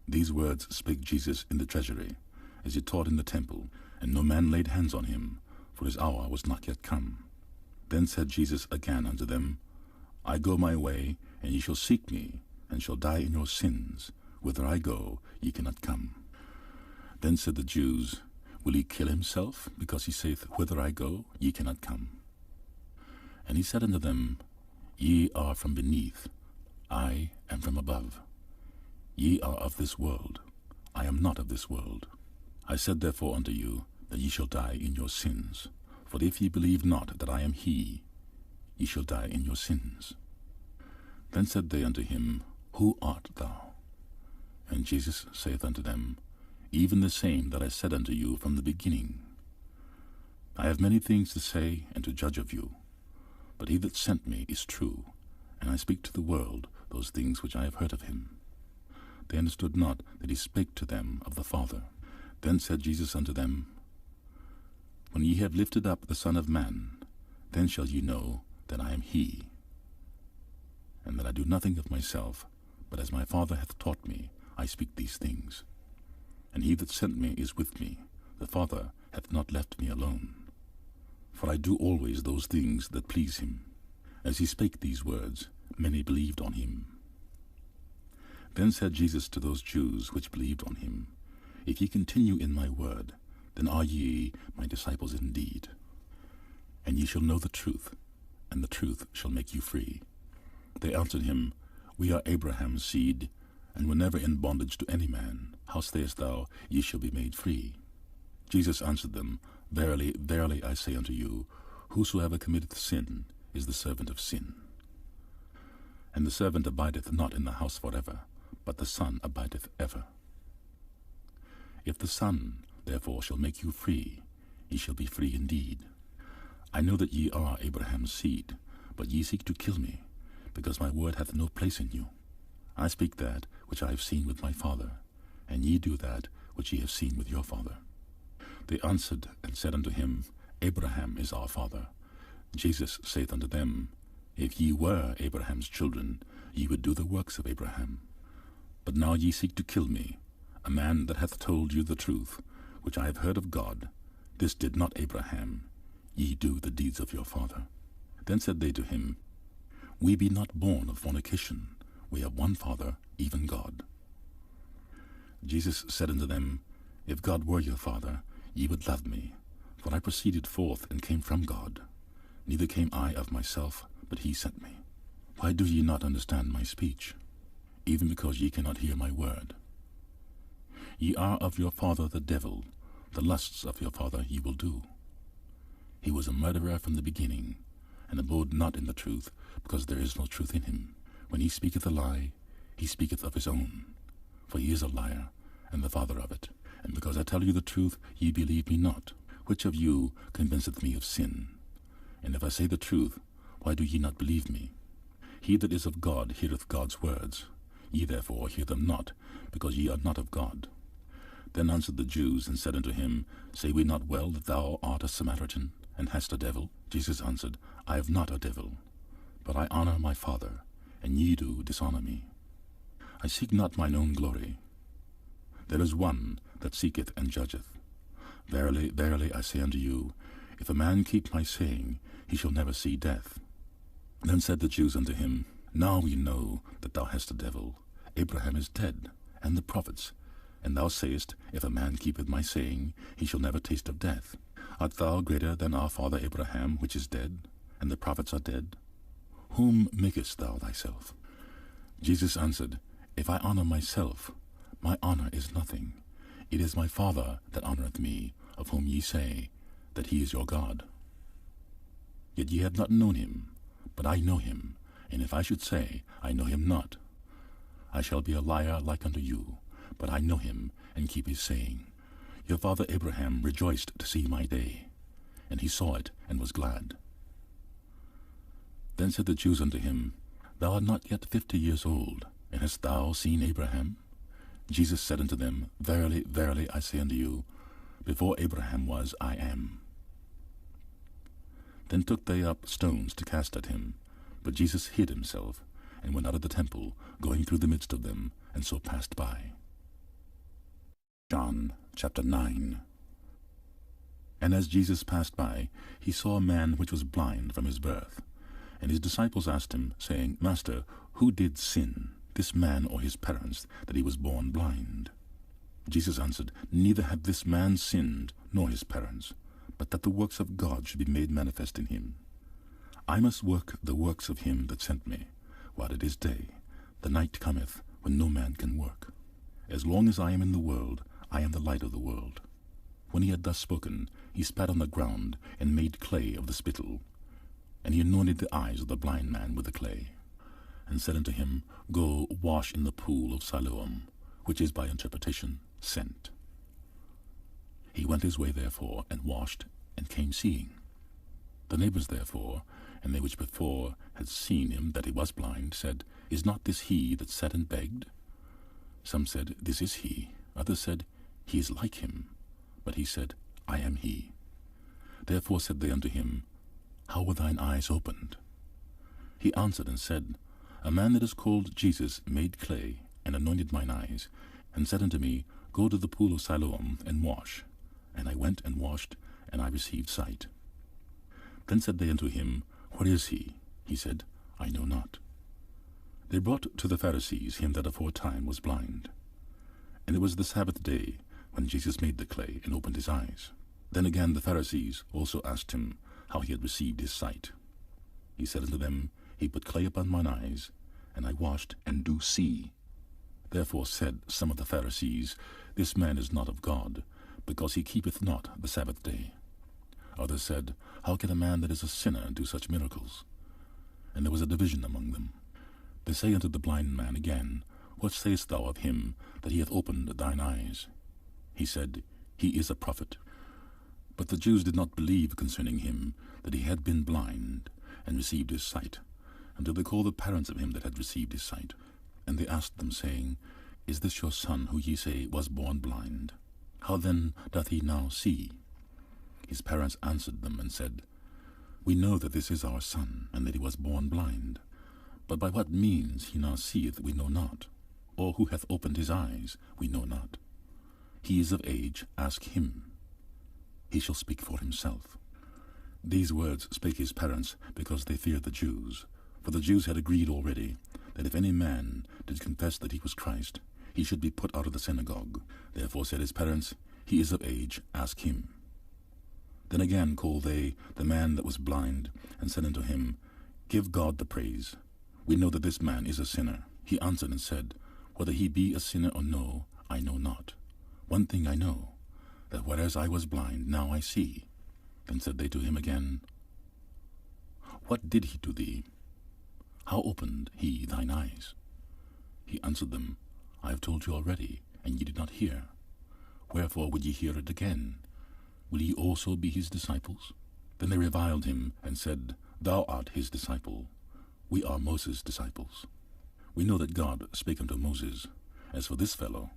These words spake Jesus in the treasury, as he taught in the temple, and no man laid hands on him, for his hour was not yet come. Then said Jesus again unto them, I go my way, and ye shall seek me, and shall die in your sins. Whither I go, ye cannot come. Then said the Jews, Will he kill himself, because he saith, Whither I go, ye cannot come? And he said unto them, Ye are from beneath, I am from above. Ye are of this world, I am not of this world. I said therefore unto you, that ye shall die in your sins. For if ye believe not that I am he, ye shall die in your sins. Then said they unto him, Who art thou? And Jesus saith unto them, Even the same that I said unto you from the beginning. I have many things to say and to judge of you, but he that sent me is true, and I speak to the world those things which I have heard of him. They understood not that he spake to them of the Father. Then said Jesus unto them, When ye have lifted up the Son of Man, then shall ye know that I am he, and that I do nothing of myself, but as my Father hath taught me, I speak these things. And he that sent me is with me. The Father hath not left me alone. For I do always those things that please him. As he spake these words, many believed on him. Then said Jesus to those Jews which believed on him, If ye continue in my word, then are ye my disciples indeed. And ye shall know the truth, and the truth shall make you free. They answered him, We are Abraham's seed, and were never in bondage to any man. How sayest thou, Ye shall be made free? Jesus answered them, Verily, verily, I say unto you, Whosoever committeth sin is the servant of sin. And the servant abideth not in the house forever, but the Son abideth ever. If the Son therefore shall make you free, ye shall be free indeed. I know that ye are Abraham's seed, but ye seek to kill me, because my word hath no place in you. I speak that which I have seen with my Father, and ye do that which ye have seen with your father. They answered and said unto him, Abraham is our father. Jesus saith unto them, If ye were Abraham's children, ye would do the works of Abraham. But now ye seek to kill me, a man that hath told you the truth, which I have heard of God. This did not Abraham. Ye do the deeds of your father. Then said they to him, We be not born of fornication. We have one Father, even God. Jesus said unto them, If God were your Father, ye would love me, for I proceeded forth and came from God. Neither came I of myself, but he sent me. Why do ye not understand my speech? Even because ye cannot hear my word. Ye are of your father the devil. The lusts of your father ye will do. He was a murderer from the beginning, and abode not in the truth, because there is no truth in him. When he speaketh a lie, he speaketh of his own, for he is a liar, and the father of it. And because I tell you the truth, ye believe me not. Which of you convinceth me of sin? And if I say the truth, why do ye not believe me? He that is of God heareth God's words. Ye therefore hear them not, because ye are not of God. Then answered the Jews, and said unto him, Say we not well that thou art a Samaritan, and hast a devil? Jesus answered, I have not a devil, but I honor my Father, and ye do dishonor me. I seek not mine own glory. There is one that seeketh and judgeth. Verily, verily, I say unto you, if a man keep my saying, he shall never see death. Then said the Jews unto him, Now we know that thou hast a devil. Abraham is dead, and the prophets. And thou sayest, If a man keepeth my saying, he shall never taste of death. Art thou greater than our father Abraham, which is dead, and the prophets are dead? Whom makest thou thyself? Jesus answered, If I honour myself, my honour is nothing. It is my Father that honoureth me, of whom ye say that he is your God. Yet ye have not known him, but I know him, and if I should say, I know him not, I shall be a liar like unto you, but I know him, and keep his saying. Your father Abraham rejoiced to see my day, and he saw it, and was glad. Then said the Jews unto him, Thou art not yet 50 years old, and hast thou seen Abraham? Jesus said unto them, Verily, verily, I say unto you, before Abraham was, I am. Then took they up stones to cast at him. But Jesus hid himself, and went out of the temple, going through the midst of them, and so passed by. John chapter 9. And as Jesus passed by, he saw a man which was blind from his birth. And his disciples asked him, saying, Master, who did sin, this man or his parents, that he was born blind? Jesus answered, Neither hath this man sinned, nor his parents, but that the works of God should be made manifest in him. I must work the works of him that sent me, while it is day. The night cometh, when no man can work. As long as I am in the world, I am the light of the world. When he had thus spoken, he spat on the ground, and made clay of the spittle. And he anointed the eyes of the blind man with the clay, and said unto him, Go wash in the pool of Siloam, which is by interpretation, sent. He went his way therefore, and washed, and came seeing. The neighbors therefore, and they which before had seen him that he was blind, said, Is not this he that sat and begged? Some said, This is he. Others said, He is like him. But he said, I am he. Therefore said they unto him, How were thine eyes opened? He answered and said, A man that is called Jesus made clay, and anointed mine eyes, and said unto me, Go to the pool of Siloam, and wash. And I went and washed, and I received sight. Then said they unto him, Where is he? He said, I know not. They brought to the Pharisees him that aforetime was blind. And it was the Sabbath day, when Jesus made the clay, and opened his eyes. Then again the Pharisees also asked him how he had received his sight. He said unto them, He put clay upon mine eyes, and I washed, and do see. Therefore said some of the Pharisees, This man is not of God, because he keepeth not the Sabbath day. Others said, How can a man that is a sinner do such miracles? And there was a division among them. They say unto the blind man again, What sayest thou of him that he hath opened thine eyes? He said, He is a prophet. But the Jews did not believe concerning him that he had been blind, and received his sight, until they called the parents of him that had received his sight. And they asked them, saying, Is this your son, who ye say was born blind? How then doth he now see? His parents answered them and said, We know that this is our son, and that he was born blind. But by what means he now seeth we know not, or who hath opened his eyes we know not. He is of age, ask him. He shall speak for himself. These words spake his parents, because they feared the Jews. For the Jews had agreed already, that if any man did confess that he was Christ, he should be put out of the synagogue. Therefore said his parents, He is of age, ask him. Then again called they the man that was blind, and said unto him, Give God the praise. We know that this man is a sinner. He answered and said, Whether he be a sinner or no, I know not. One thing I know, that whereas I was blind, now I see. Then said they to him again, What did he to thee? How opened he thine eyes? He answered them, I have told you already, and ye did not hear. Wherefore would ye hear it again? Will ye also be his disciples? Then they reviled him, and said, Thou art his disciple. We are Moses' disciples. We know that God spake unto Moses. As for this fellow,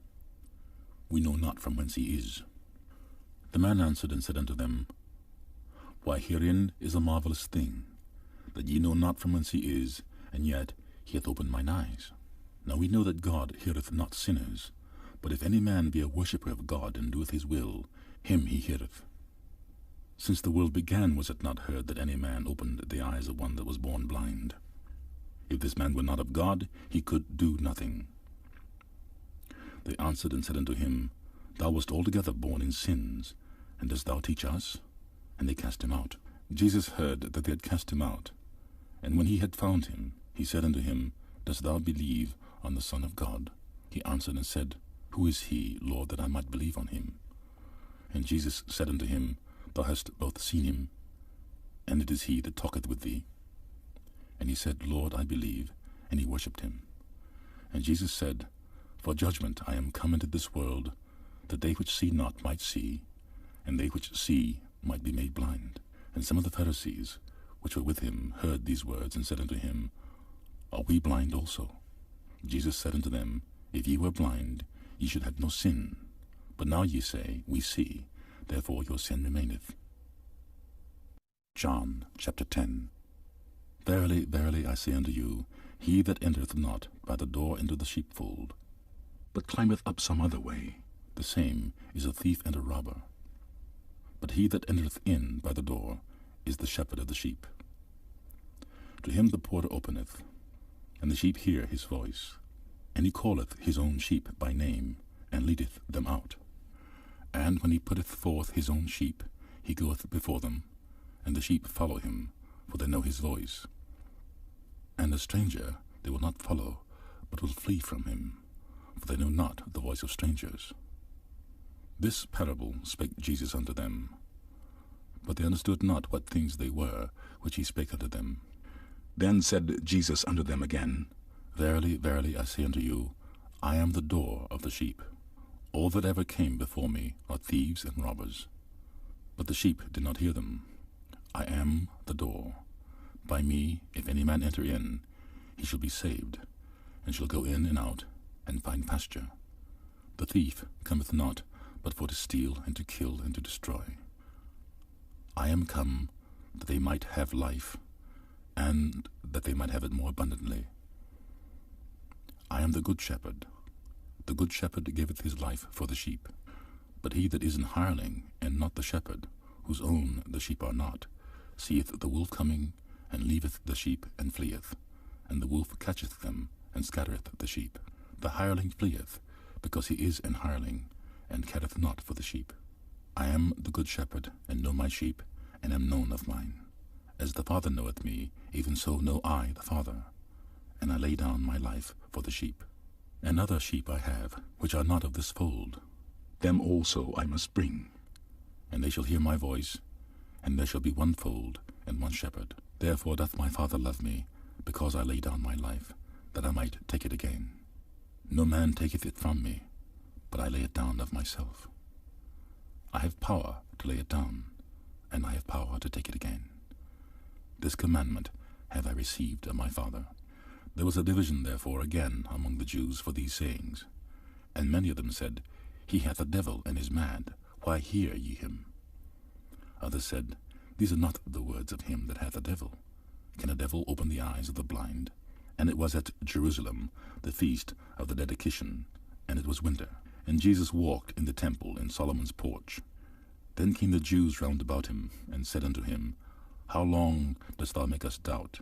we know not from whence he is. The man answered and said unto them, Why, herein is a marvelous thing, that ye know not from whence he is, and yet he hath opened mine eyes. Now we know that God heareth not sinners, but if any man be a worshipper of God, and doeth his will, him he heareth. Since the world began was it not heard that any man opened the eyes of one that was born blind? If this man were not of God, he could do nothing. They answered and said unto him, Thou wast altogether born in sins, and dost thou teach us? And they cast him out. Jesus heard that they had cast him out. And when he had found him, he said unto him, Dost thou believe on the Son of God? He answered and said, Who is he, Lord, that I might believe on him? And Jesus said unto him, Thou hast both seen him, and it is he that talketh with thee. And he said, Lord, I believe. And he worshipped him. And Jesus said, For judgment I am come into this world, that they which see not might see, and they which see might be made blind. And some of the Pharisees which were with him heard these words, and said unto him, Are we blind also? Jesus said unto them, If ye were blind, ye should have no sin. But now ye say, We see, therefore your sin remaineth. John chapter 10. Verily, verily, I say unto you, he that entereth not by the door into the sheepfold, but climbeth up some other way, the same is a thief and a robber. But he that entereth in by the door is the shepherd of the sheep. To him the porter openeth, and the sheep hear his voice. And he calleth his own sheep by name, and leadeth them out. And when he putteth forth his own sheep, he goeth before them, and the sheep follow him, for they know his voice. And a stranger they will not follow, but will flee from him, for they know not the voice of strangers. This parable spake Jesus unto them, but they understood not what things they were which he spake unto them. Then said Jesus unto them again, Verily, verily, I say unto you, I am the door of the sheep. All that ever came before me are thieves and robbers, but the sheep did not hear them. I am the door. By me, if any man enter in, he shall be saved, and shall go in and out, and find pasture. The thief cometh not, but for to steal, and to kill, and to destroy. I am come, that they might have life, and that they might have it more abundantly. I am the good shepherd. The good shepherd giveth his life for the sheep. But he that is an hireling, and not the shepherd, whose own the sheep are not, seeth the wolf coming, and leaveth the sheep, and fleeth. And the wolf catcheth them, and scattereth the sheep. The hireling fleeth, because he is an hireling, and careth not for the sheep. I am the good shepherd, and know my sheep, and am known of mine. As the Father knoweth me, even so know I the Father, and I lay down my life for the sheep. And other sheep I have, which are not of this fold. Them also I must bring, and they shall hear my voice, and there shall be one fold and one shepherd. Therefore doth my Father love me, because I lay down my life, that I might take it again. No man taketh it from me, but I lay it down of myself. I have power to lay it down, and I have power to take it again. This commandment have I received of my Father. There was a division therefore again among the Jews for these sayings. And many of them said, He hath a devil, and is mad. Why hear ye him? Others said, These are not the words of him that hath a devil. Can a devil open the eyes of the blind? And it was at Jerusalem, the feast of the dedication, and it was winter. And Jesus walked in the temple in Solomon's porch. Then came the Jews round about him, and said unto him, How long dost thou make us doubt?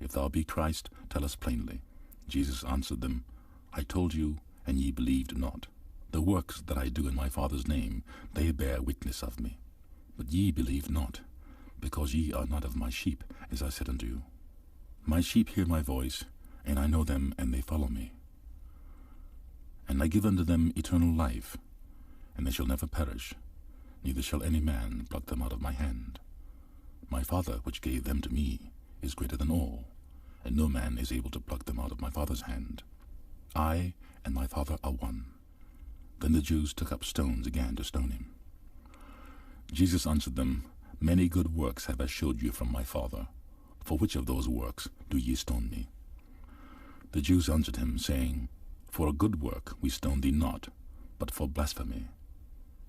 If thou be Christ, tell us plainly. Jesus answered them, I told you, and ye believed not. The works that I do in my Father's name, they bear witness of me. But ye believe not, because ye are not of my sheep, as I said unto you. My sheep hear my voice, and I know them, and they follow me. And I give unto them eternal life, and they shall never perish, neither shall any man pluck them out of my hand. My Father, which gave them to me, is greater than all, and no man is able to pluck them out of my Father's hand. I and my Father are one. Then the Jews took up stones again to stone him. Jesus answered them, Many good works have I showed you from my Father. For which of those works do ye stone me? The Jews answered him, saying, For a good work we stone thee not, but for blasphemy,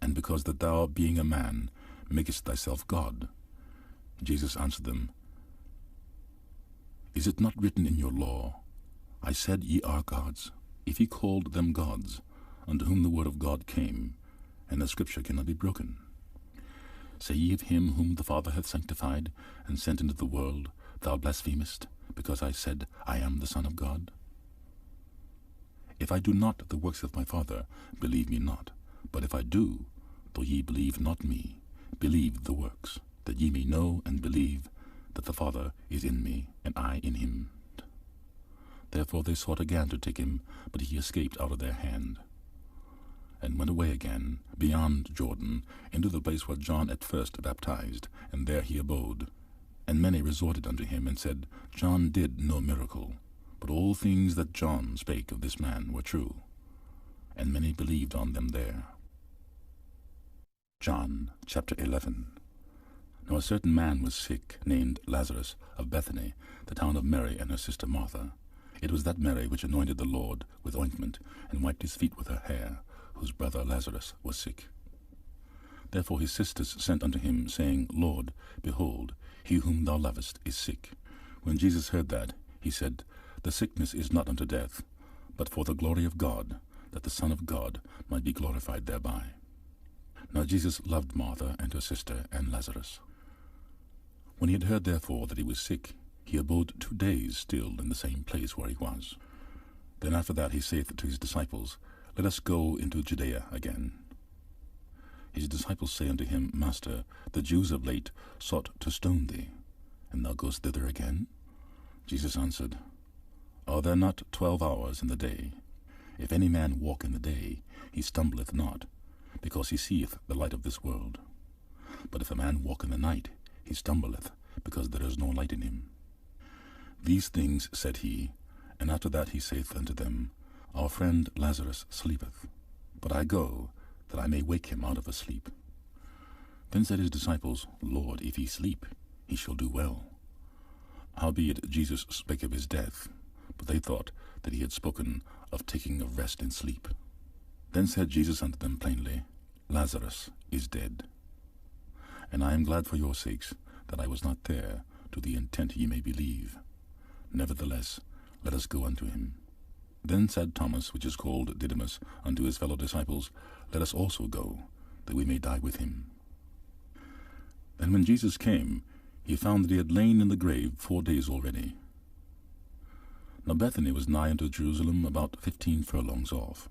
and because that thou, being a man, makest thyself God. Jesus answered them, Is it not written in your law, I said ye are gods? If he called them gods, unto whom the word of God came, and the scripture cannot be broken. Say ye of him whom the Father hath sanctified, and sent into the world, Thou blasphemest, because I said, I am the Son of God? If I do not the works of my Father, believe me not. But if I do, though ye believe not me, believe the works, that ye may know and believe that the Father is in me, and I in him. Therefore they sought again to take him, but he escaped out of their hand, and went away again beyond Jordan, into the place where John at first baptized, and there he abode. And many resorted unto him, and said, John did no miracle, but all things that John spake of this man were true. And many believed on them there. John chapter 11. Now a certain man was sick, named Lazarus, of Bethany, the town of Mary and her sister Martha. It was that Mary which anointed the Lord with ointment, and wiped his feet with her hair, whose brother Lazarus was sick. Therefore his sisters sent unto him, saying, Lord, behold, he whom thou lovest is sick. When Jesus heard that, he said, The sickness is not unto death, but for the glory of God, that the Son of God might be glorified thereby. Now Jesus loved Martha and her sister and Lazarus. When he had heard therefore that he was sick, he abode 2 days still in the same place where he was. Then after that he saith to his disciples, Let us go into Judea again. His disciples say unto him, Master, the Jews of late sought to stone thee, and thou goest thither again? Jesus answered, Are there not 12 hours in the day? If any man walk in the day, he stumbleth not, because he seeth the light of this world. But if a man walk in the night, he stumbleth, because there is no light in him. These things said he, and after that he saith unto them, Our friend Lazarus sleepeth, but I go, that I may wake him out of a sleep. Then said his disciples, Lord, if he sleep, he shall do well. Howbeit Jesus spake of his death, but they thought that he had spoken of taking of rest in sleep. Then said Jesus unto them plainly, Lazarus is dead. And I am glad for your sakes that I was not there, to the intent ye may believe. Nevertheless, let us go unto him. Then said Thomas, which is called Didymus, unto his fellow disciples, Let us also go, that we may die with him. And when Jesus came, he found that he had lain in the grave 4 days already. Now Bethany was nigh unto Jerusalem, about 15 furlongs off.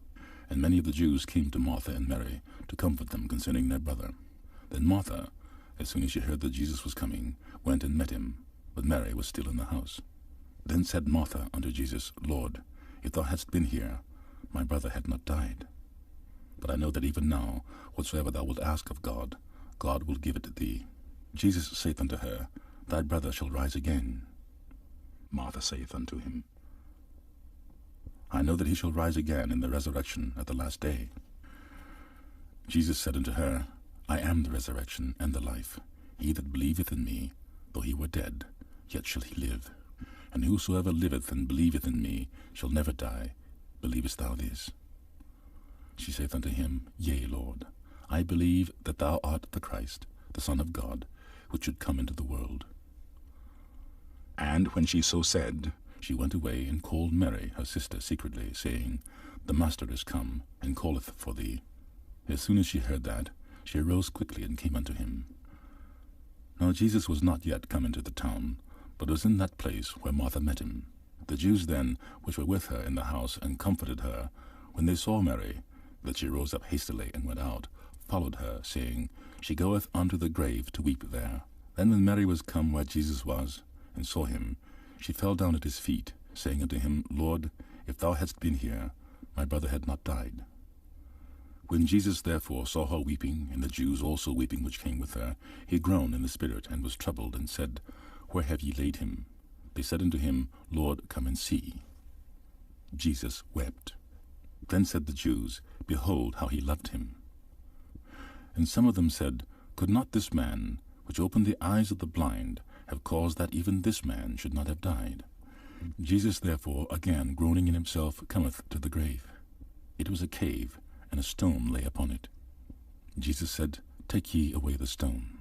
And many of the Jews came to Martha and Mary to comfort them concerning their brother. Then Martha, as soon as she heard that Jesus was coming, went and met him, but Mary was still in the house. Then said Martha unto Jesus, Lord, if thou hadst been here, my brother had not died. But I know that even now, whatsoever thou wilt ask of God, God will give it thee. Jesus saith unto her, Thy brother shall rise again. Martha saith unto him, I know that he shall rise again in the resurrection at the last day. Jesus said unto her, I am the resurrection and the life. He that believeth in me, though he were dead, yet shall he live. And whosoever liveth and believeth in me shall never die. Believest thou this? She saith unto him, Yea, Lord, I believe that thou art the Christ, the Son of God, which should come into the world. And when she so said, she went away and called Mary, her sister, secretly, saying, The Master is come, and calleth for thee. As soon as she heard that, she arose quickly and came unto him. Now Jesus was not yet come into the town, but was in that place where Martha met him. The Jews then, which were with her in the house, and comforted her, when they saw Mary, that she rose up hastily and went out, followed her, saying, She goeth unto the grave to weep there. Then when Mary was come where Jesus was, and saw him, she fell down at his feet, saying unto him, Lord, if thou hadst been here, my brother had not died. When Jesus therefore saw her weeping, and the Jews also weeping which came with her, he groaned in the spirit, and was troubled, and said, Where have ye laid him? They said unto him, Lord, come and see. Jesus wept. Then said the Jews, Behold how he loved him. And some of them said, Could not this man, which opened the eyes of the blind, have caused that even this man should not have died? Jesus therefore, again groaning in himself, cometh to the grave. It was a cave, and a stone lay upon it. Jesus said, Take ye away the stone.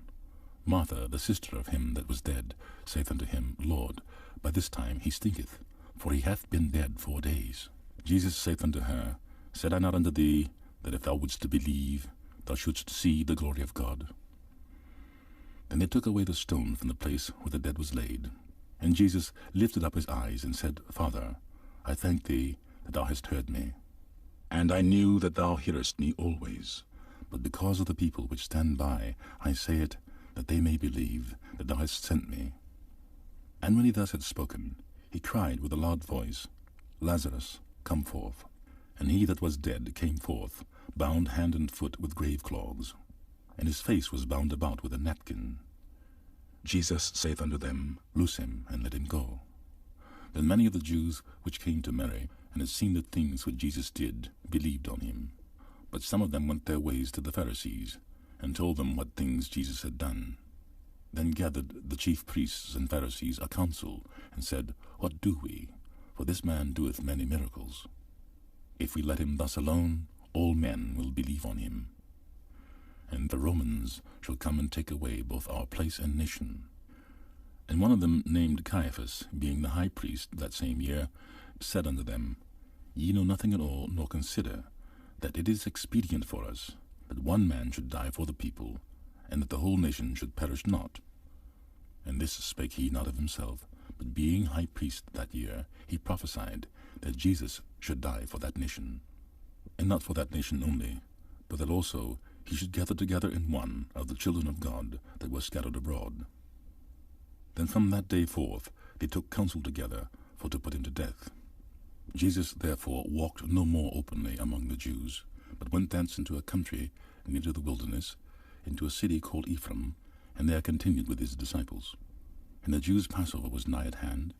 Martha, the sister of him that was dead, saith unto him, Lord, by this time he stinketh, for he hath been dead 4 days. Jesus saith unto her, Said I not unto thee, that if thou wouldst believe, thou shouldst see the glory of God? And they took away the stone from the place where the dead was laid. And Jesus lifted up his eyes and said, Father, I thank thee that thou hast heard me. And I knew that thou hearest me always. But because of the people which stand by, I say it, that they may believe that thou hast sent me. And when he thus had spoken, he cried with a loud voice, Lazarus, come forth. And he that was dead came forth, bound hand and foot with grave cloths, and his face was bound about with a napkin. Jesus saith unto them, Loose him, and let him go. Then many of the Jews which came to Mary, and had seen the things which Jesus did, believed on him. But some of them went their ways to the Pharisees, and told them what things Jesus had done. Then gathered the chief priests and Pharisees a council, and said, What do we? For this man doeth many miracles. If we let him thus alone, all men will believe on him. And the Romans shall come and take away both our place and nation. And one of them, named Caiaphas, being the high priest that same year, said unto them, Ye know nothing at all, nor consider that it is expedient for us that one man should die for the people, and that the whole nation should perish not. And this spake he not of himself, but being high priest that year, he prophesied that Jesus should die for that nation, and not for that nation only, but that also he should gather together in one of the children of God that were scattered abroad. Then from that day forth they took counsel together for to put him to death. Jesus therefore walked no more openly among the Jews, but went thence into a country near to the wilderness, into a city called Ephraim, and there continued with his disciples. And the Jews' Passover was nigh at hand,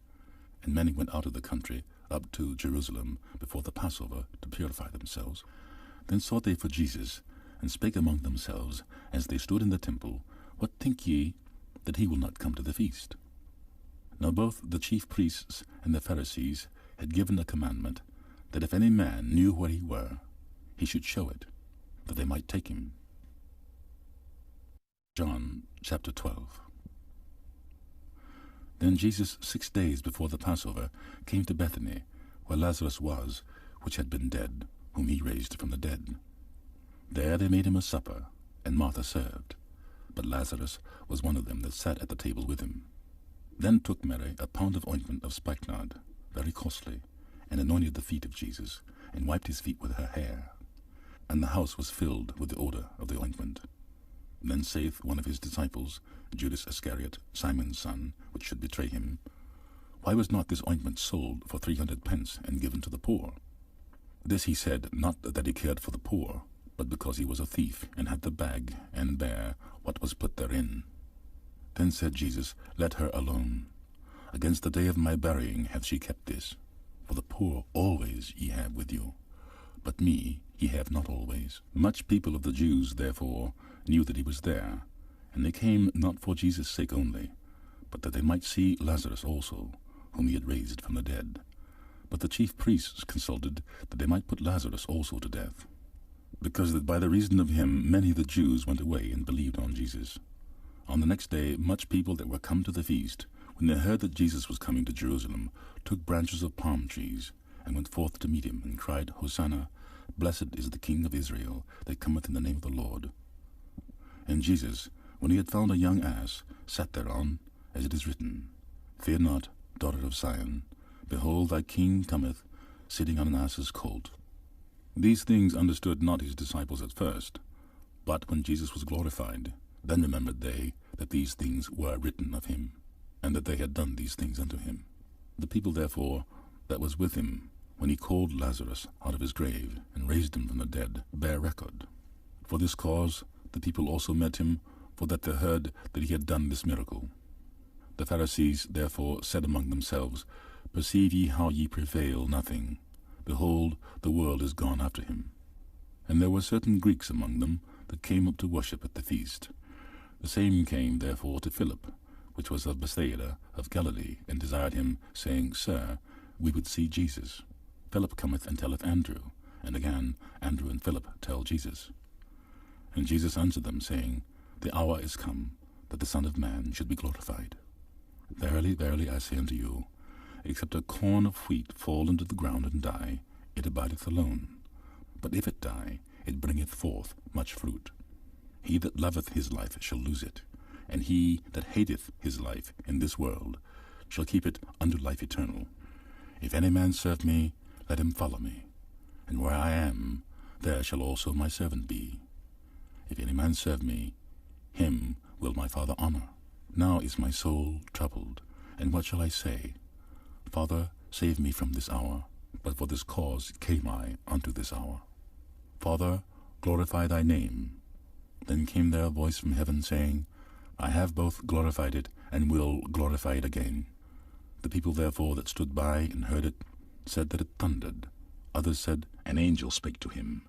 and many went out of the country up to Jerusalem before the Passover to purify themselves. Then sought they for Jesus, and spake among themselves, as they stood in the temple, What think ye, that he will not come to the feast? Now both the chief priests and the Pharisees had given a commandment, that if any man knew where he were, he should show it, that they might take him. John chapter 12. Then Jesus 6 days before the Passover came to Bethany, where Lazarus was, which had been dead, whom he raised from the dead. There they made him a supper, and Martha served, but Lazarus was one of them that sat at the table with him. Then took Mary a pound of ointment of spikenard, very costly, and anointed the feet of Jesus, and wiped his feet with her hair. And the house was filled with the odor of the ointment. Then saith one of his disciples, Judas Iscariot, Simon's son, which should betray him, Why was not this ointment sold for 300 pence, and given to the poor? This he said, not that he cared for the poor, but because he was a thief, and had the bag, and bare what was put therein. Then said Jesus, Let her alone. Against the day of my burying hath she kept this. For the poor always ye have with you, but me ye have not always. Much people of the Jews, therefore, knew that he was there, and they came not for Jesus' sake only, but that they might see Lazarus also, whom he had raised from the dead. But the chief priests consulted that they might put Lazarus also to death, because that by the reason of him many of the Jews went away and believed on Jesus. On the next day much people that were come to the feast, when they heard that Jesus was coming to Jerusalem, took branches of palm trees, and went forth to meet him, and cried, Hosanna, blessed is the King of Israel, that cometh in the name of the Lord. And Jesus, when he had found a young ass, sat thereon, as it is written, Fear not, daughter of Zion, behold thy King cometh, sitting on an ass's colt. These things understood not his disciples at first, but when Jesus was glorified, then remembered they that these things were written of him, and that they had done these things unto him. The people therefore that was with him, when he called Lazarus out of his grave, and raised him from the dead, bare record. For this cause the people also met him, for that they heard that he had done this miracle. The Pharisees therefore said among themselves, Perceive ye how ye prevail nothing? Behold, the world is gone after him. And there were certain Greeks among them that came up to worship at the feast. The same came therefore to Philip, which was of Bethsaida of Galilee, and desired him, saying, Sir, we would see Jesus. Philip cometh and telleth Andrew, and again Andrew and Philip tell Jesus. And Jesus answered them, saying, The hour is come, that the Son of Man should be glorified. Verily, verily, I say unto you, except a corn of wheat fall into the ground and die, it abideth alone. But if it die, it bringeth forth much fruit. He that loveth his life shall lose it, and he that hateth his life in this world shall keep it unto life eternal. If any man serve me, let him follow me, and where I am, there shall also my servant be. If any man serve me, him will my Father honor. Now is my soul troubled, and what shall I say? Father, save me from this hour. But for this cause came I unto this hour. Father, glorify thy name. Then came there a voice from heaven, saying, I have both glorified it, and will glorify it again. The people therefore that stood by and heard it said that it thundered. Others said, An angel spake to him.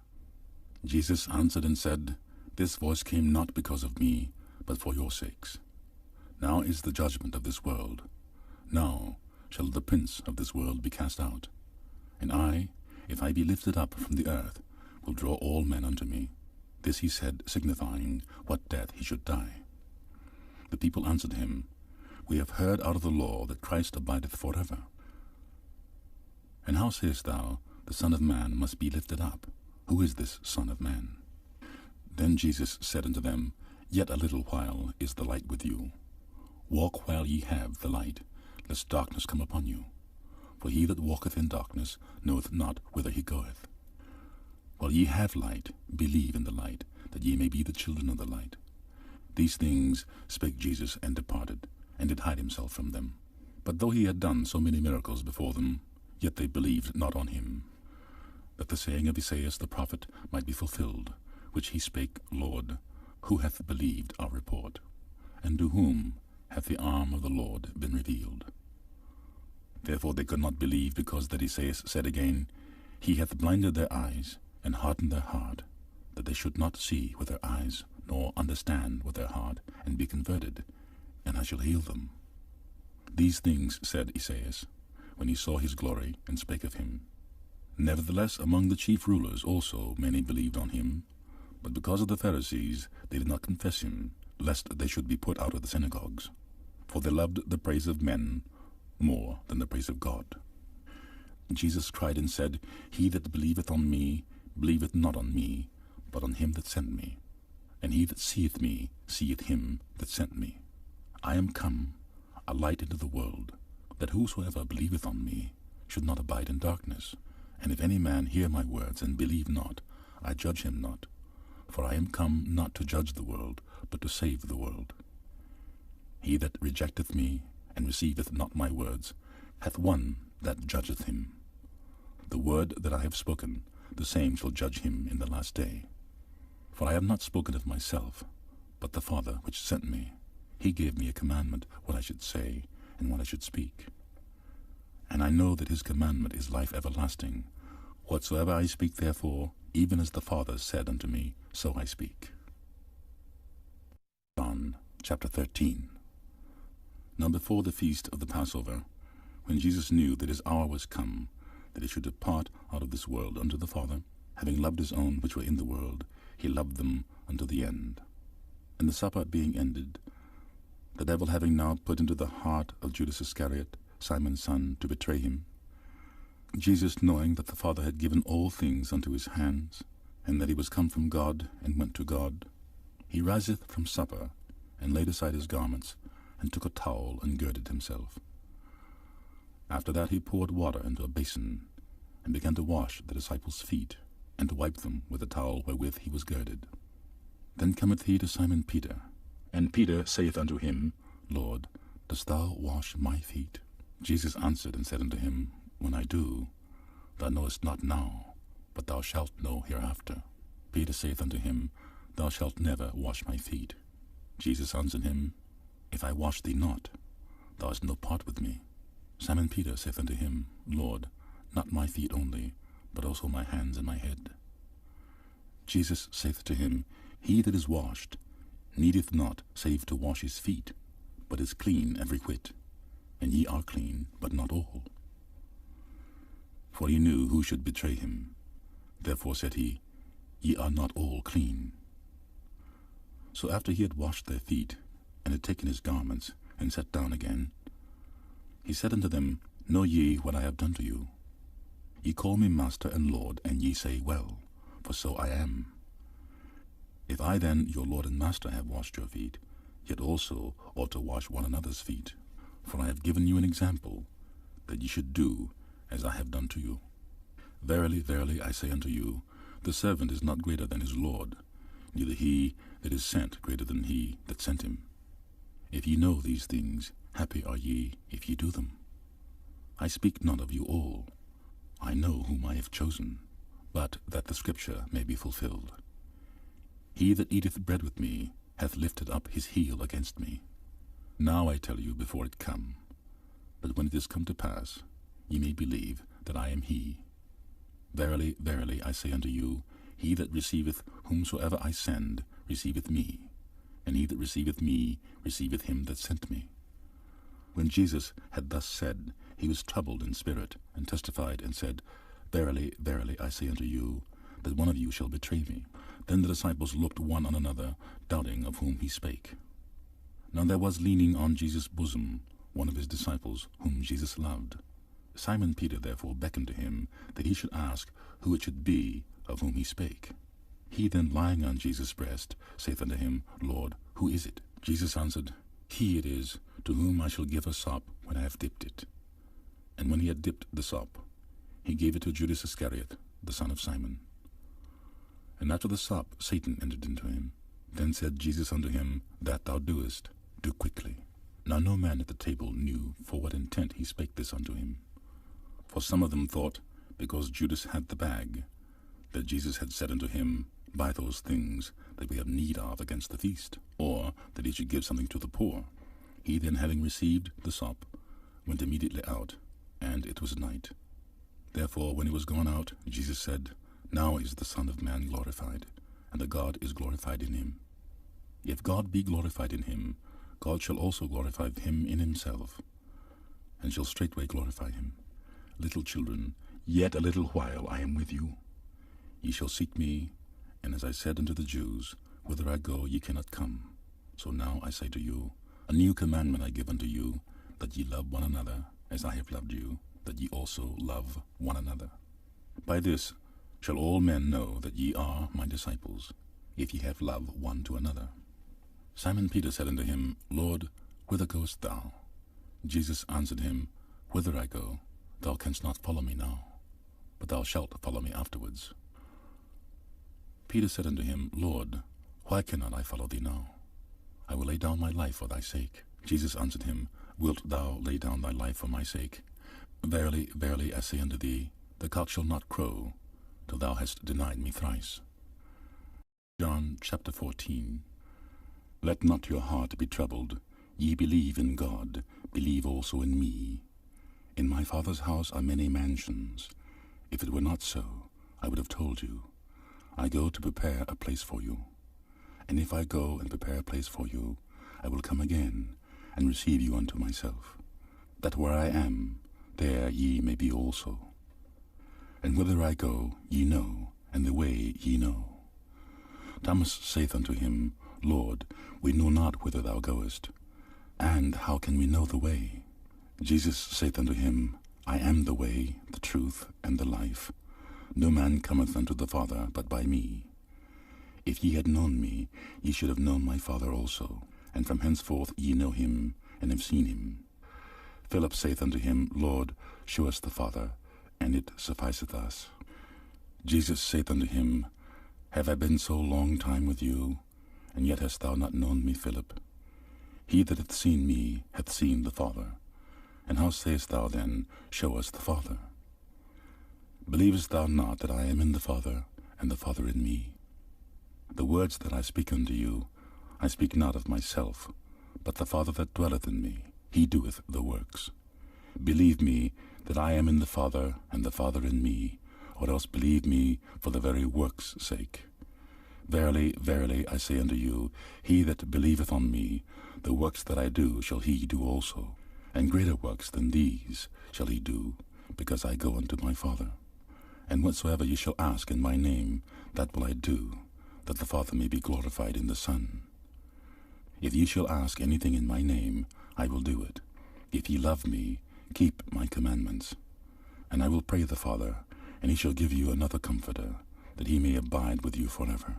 Jesus answered and said, This voice came not because of me, but for your sakes. Now is the judgment of this world. Now shall the prince of this world be cast out. And I, if I be lifted up from the earth, will draw all men unto me. This he said, signifying what death he should die. The people answered him, We have heard out of the law that Christ abideth forever. And how sayest thou, the Son of Man must be lifted up? Who is this Son of Man? Then Jesus said unto them, Yet a little while is the light with you. Walk while ye have the light, lest darkness come upon you. For he that walketh in darkness knoweth not whither he goeth. While ye have light, believe in the light, that ye may be the children of the light. These things spake Jesus, and departed, and did hide himself from them. But though he had done so many miracles before them, yet they believed not on him, that the saying of Esaias the prophet might be fulfilled, which he spake, Lord, who hath believed our report? And to whom hath the arm of the Lord been revealed? Therefore they could not believe, because that Esaias said again, He hath blinded their eyes, and hardened their heart, that they should not see with their eyes, nor understand with their heart, and be converted, and I shall heal them. These things said Esaias, when he saw his glory, and spake of him. Nevertheless among the chief rulers also many believed on him, but because of the Pharisees they did not confess him, lest they should be put out of the synagogues. For they loved the praise of men more than the praise of God. Jesus cried and said, He that believeth on me, believeth not on me, but on him that sent me. And he that seeth me, seeth him that sent me. I am come, a light into the world, that whosoever believeth on me should not abide in darkness. And if any man hear my words and believe not, I judge him not. For I am come not to judge the world, but to save the world. He that rejecteth me, and receiveth not my words, hath one that judgeth him. The word that I have spoken, the same shall judge him in the last day. For I have not spoken of myself, but the Father which sent me. He gave me a commandment what I should say, and what I should speak. And I know that his commandment is life everlasting. Whatsoever I speak therefore, even as the Father said unto me, so I speak. John chapter 13. Now before the feast of the Passover, when Jesus knew that his hour was come, that he should depart out of this world unto the Father, having loved his own which were in the world, he loved them unto the end. And the supper being ended, the devil having now put into the heart of Judas Iscariot, Simon's son, to betray him, Jesus, knowing that the Father had given all things unto his hands, and that he was come from God, and went to God, he riseth from supper, and laid aside his garments, and took a towel, and girded himself. After that he poured water into a basin, and began to wash the disciples' feet, and to wipe them with the towel wherewith he was girded. Then cometh he to Simon Peter, and Peter saith unto him, Lord, dost thou wash my feet? Jesus answered and said unto him, When I do, thou knowest not now, but thou shalt know hereafter. Peter saith unto him, Thou shalt never wash my feet. Jesus answered him, If I wash thee not, thou hast no part with me. Simon Peter saith unto him, Lord, not my feet only, but also my hands and my head. Jesus saith to him, He that is washed needeth not save to wash his feet, but is clean every whit. And ye are clean, but not all. For he knew who should betray him. Therefore said he, Ye are not all clean. So after he had washed their feet, and had taken his garments, and sat down again, he said unto them, Know ye what I have done to you? Ye call me Master and Lord, and ye say, Well, for so I am. If I then, your Lord and Master, have washed your feet, yet also ought to wash one another's feet. For I have given you an example, that ye should do as I have done to you. Verily, verily, I say unto you, the servant is not greater than his Lord, neither he that is sent greater than he that sent him. If ye know these things, happy are ye if ye do them. I speak not of you all. I know whom I have chosen, but that the scripture may be fulfilled. He that eateth bread with me hath lifted up his heel against me. Now I tell you before it come, but when it is come to pass, ye may believe that I am he. Verily, verily, I say unto you, he that receiveth whomsoever I send receiveth me, and he that receiveth me receiveth him that sent me. When Jesus had thus said, he was troubled in spirit, and testified, and said, Verily, verily, I say unto you, that one of you shall betray me. Then the disciples looked one on another, doubting of whom he spake. Now there was leaning on Jesus' bosom one of his disciples, whom Jesus loved. Simon Peter therefore beckoned to him, that he should ask who it should be of whom he spake. He then lying on Jesus' breast saith unto him, Lord, who is it? Jesus answered, He it is, to whom I shall give a sop when I have dipped it. And when he had dipped the sop, he gave it to Judas Iscariot, the son of Simon. And after the sop Satan entered into him. Then said Jesus unto him, That thou doest, do quickly. Now no man at the table knew for what intent he spake this unto him. For some of them thought, because Judas had the bag, that Jesus had said unto him, Buy those things that we have need of against the feast, or that he should give something to the poor. He then, having received the sop, went immediately out, and it was night. Therefore, when he was gone out, Jesus said, Now is the Son of Man glorified, and the God is glorified in him. If God be glorified in him, God shall also glorify him in himself, and shall straightway glorify him. Little children, yet a little while I am with you. Ye shall seek me, and as I said unto the Jews, Whither I go ye cannot come. So now I say to you, a new commandment I give unto you, that ye love one another, as I have loved you, that ye also love one another. By this shall all men know that ye are my disciples, if ye have love one to another. Simon Peter said unto him, Lord, whither goest thou? Jesus answered him, Whither I go, thou canst not follow me now, but thou shalt follow me afterwards. Peter said unto him, Lord, why cannot I follow thee now? I will lay down my life for thy sake. Jesus answered him, Wilt thou lay down thy life for my sake? Verily, verily, I say unto thee, the cock shall not crow, till thou hast denied me thrice. John chapter 14. Let not your heart be troubled. Ye believe in God, believe also in me. In my Father's house are many mansions. If it were not so, I would have told you. I go to prepare a place for you. And if I go and prepare a place for you, I will come again, and receive you unto myself, that where I am, there ye may be also. And whither I go, ye know, and the way ye know. Thomas saith unto him, Lord, we know not whither thou goest, and how can we know the way? Jesus saith unto him, I am the way, the truth, and the life. No man cometh unto the Father but by me. If ye had known me, ye should have known my Father also, and from henceforth ye know him, and have seen him. Philip saith unto him, Lord, show us the Father, and it sufficeth us. Jesus saith unto him, Have I been so long time with you, and yet hast thou not known me, Philip? He that hath seen me hath seen the Father. And how sayest thou then, Show us the Father? Believest thou not that I am in the Father, and the Father in me? The words that I speak unto you, I speak not of myself, but the Father that dwelleth in me, he doeth the works. Believe me that I am in the Father, and the Father in me, or else believe me for the very works' sake. Verily, verily, I say unto you, he that believeth on me, the works that I do shall he do also, and greater works than these shall he do, because I go unto my Father. And whatsoever ye shall ask in my name, that will I do, that the Father may be glorified in the Son. If ye shall ask anything in my name, I will do it. If ye love me, keep my commandments. And I will pray the Father, and he shall give you another Comforter, that he may abide with you forever.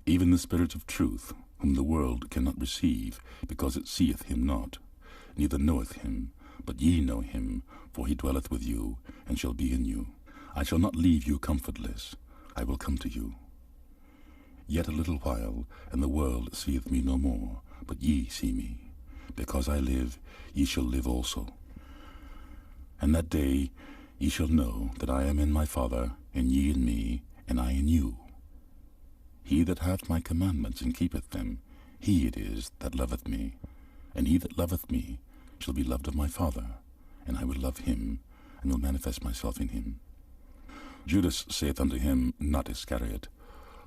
Even the Spirit of truth, whom the world cannot receive, because it seeth him not, neither knoweth him. But ye know him, for he dwelleth with you, and shall be in you. I shall not leave you comfortless. I will come to you. Yet a little while, and the world seeth me no more, but ye see me. Because I live, ye shall live also. And that day ye shall know that I am in my Father, and ye in me, and I in you. He that hath my commandments and keepeth them, he it is that loveth me. And he that loveth me shall be loved of my Father, and I will love him, and will manifest myself in him. Judas saith unto him, not Iscariot,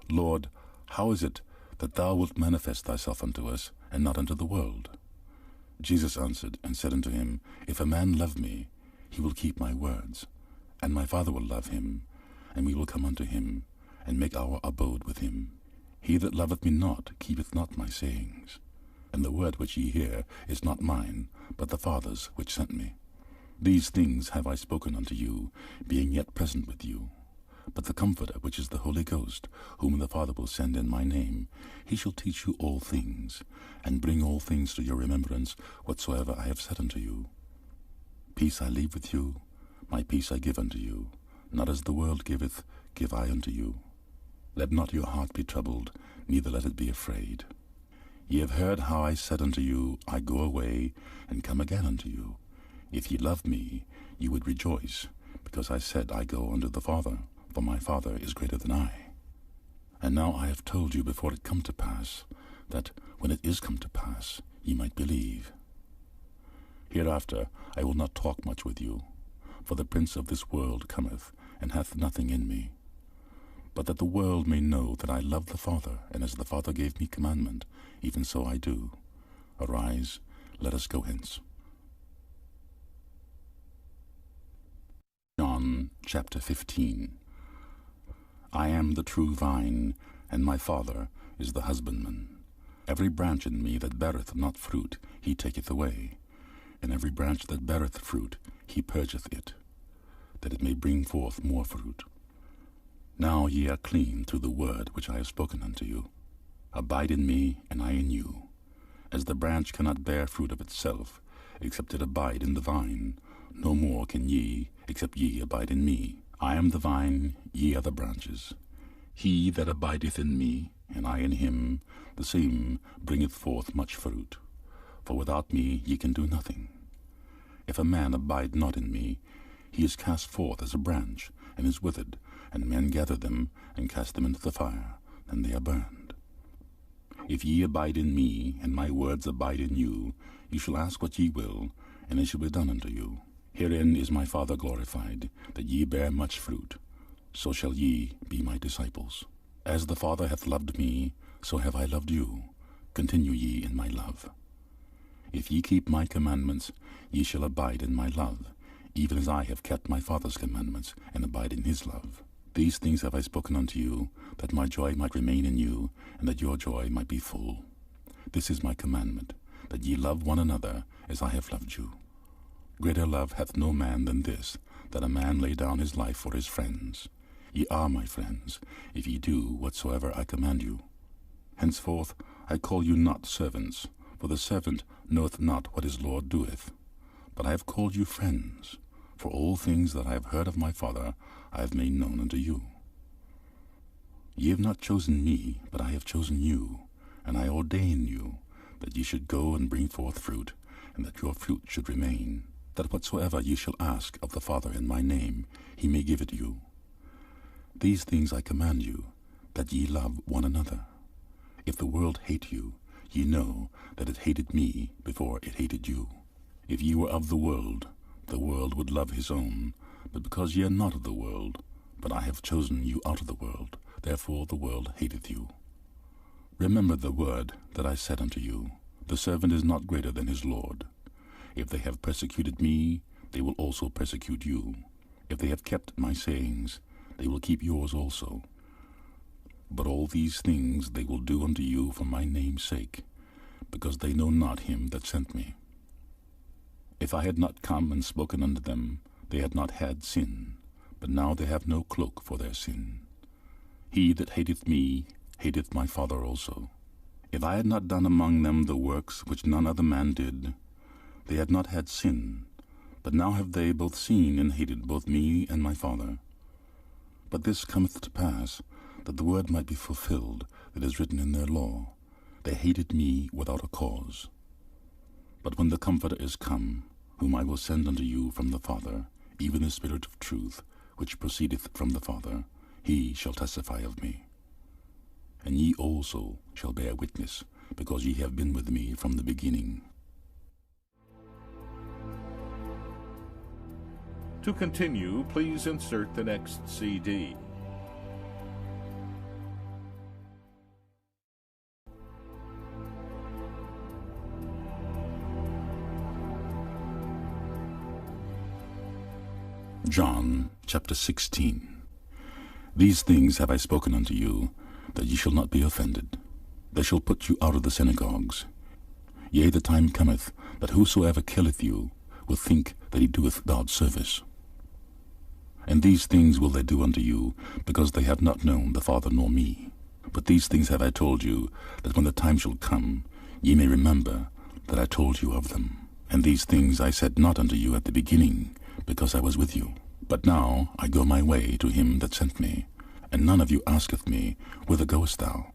Lord, how is it that thou wilt manifest thyself unto us, and not unto the world? Jesus answered and said unto him, If a man love me, he will keep my words, and my Father will love him, and we will come unto him, and make our abode with him. He that loveth me not keepeth not my sayings. And the word which ye hear is not mine, but the Father's which sent me. These things have I spoken unto you, being yet present with you. But the Comforter, which is the Holy Ghost, whom the Father will send in my name, he shall teach you all things, and bring all things to your remembrance, whatsoever I have said unto you. Peace I leave with you, my peace I give unto you. Not as the world giveth, give I unto you. Let not your heart be troubled, neither let it be afraid. Ye have heard how I said unto you, I go away, and come again unto you. If ye loved me, ye would rejoice, because I said, I go unto the Father, for my Father is greater than I. And now I have told you before it come to pass, that when it is come to pass, ye might believe. Hereafter I will not talk much with you, for the prince of this world cometh, and hath nothing in me. But that the world may know that I love the Father, and as the Father gave me commandment, even so I do. Arise, let us go hence. John chapter 15. I am the true vine, and my Father is the husbandman. Every branch in me that beareth not fruit, he taketh away. And every branch that beareth fruit, he purgeth it, that it may bring forth more fruit. Now ye are clean through the word which I have spoken unto you. Abide in me, and I in you. As the branch cannot bear fruit of itself, except it abide in the vine, no more can ye, except ye abide in me. I am the vine, ye are the branches. He that abideth in me, and I in him, the same bringeth forth much fruit. For without me ye can do nothing. If a man abide not in me, he is cast forth as a branch, and is withered, and men gather them, and cast them into the fire, and they are burned. If ye abide in me, and my words abide in you, ye shall ask what ye will, and it shall be done unto you. Herein is my Father glorified, that ye bear much fruit. So shall ye be my disciples. As the Father hath loved me, so have I loved you. Continue ye in my love. If ye keep my commandments, ye shall abide in my love, even as I have kept my Father's commandments, and abide in his love. These things have I spoken unto you, that my joy might remain in you, and that your joy might be full. This is my commandment, that ye love one another, as I have loved you. Greater love hath no man than this, that a man lay down his life for his friends. Ye are my friends, if ye do whatsoever I command you. Henceforth I call you not servants, for the servant knoweth not what his Lord doeth. But I have called you friends, for all things that I have heard of my Father I have made known unto you. Ye have not chosen me, but I have chosen you, and I ordain you, that ye should go and bring forth fruit, and that your fruit should remain, that whatsoever ye shall ask of the Father in my name, he may give it you. These things I command you, that ye love one another. If the world hate you, ye know that it hated me before it hated you. If ye were of the world would love his own. But because ye are not of the world, but I have chosen you out of the world, therefore the world hateth you. Remember the word that I said unto you, the servant is not greater than his Lord. If they have persecuted me, they will also persecute you. If they have kept my sayings, they will keep yours also. But all these things they will do unto you for my name's sake, because they know not him that sent me. If I had not come and spoken unto them, they had not had sin, but now they have no cloak for their sin. He that hateth me hateth my Father also. If I had not done among them the works which none other man did, they had not had sin. But now have they both seen and hated both me and my Father. But this cometh to pass, that the word might be fulfilled that is written in their law. They hated me without a cause. But when the Comforter is come, whom I will send unto you from the Father, even the Spirit of truth, which proceedeth from the Father, he shall testify of me. And ye also shall bear witness, because ye have been with me from the beginning. To continue, please insert the next CD. John chapter 16. These things have I spoken unto you, that ye shall not be offended. They shall put you out of the synagogues. Yea, the time cometh, that whosoever killeth you will think that he doeth God service. And these things will they do unto you, because they have not known the Father nor me. But these things have I told you, that when the time shall come, ye may remember that I told you of them. And these things I said not unto you at the beginning, because I was with you. But now I go my way to him that sent me, and none of you asketh me, Whither goest thou?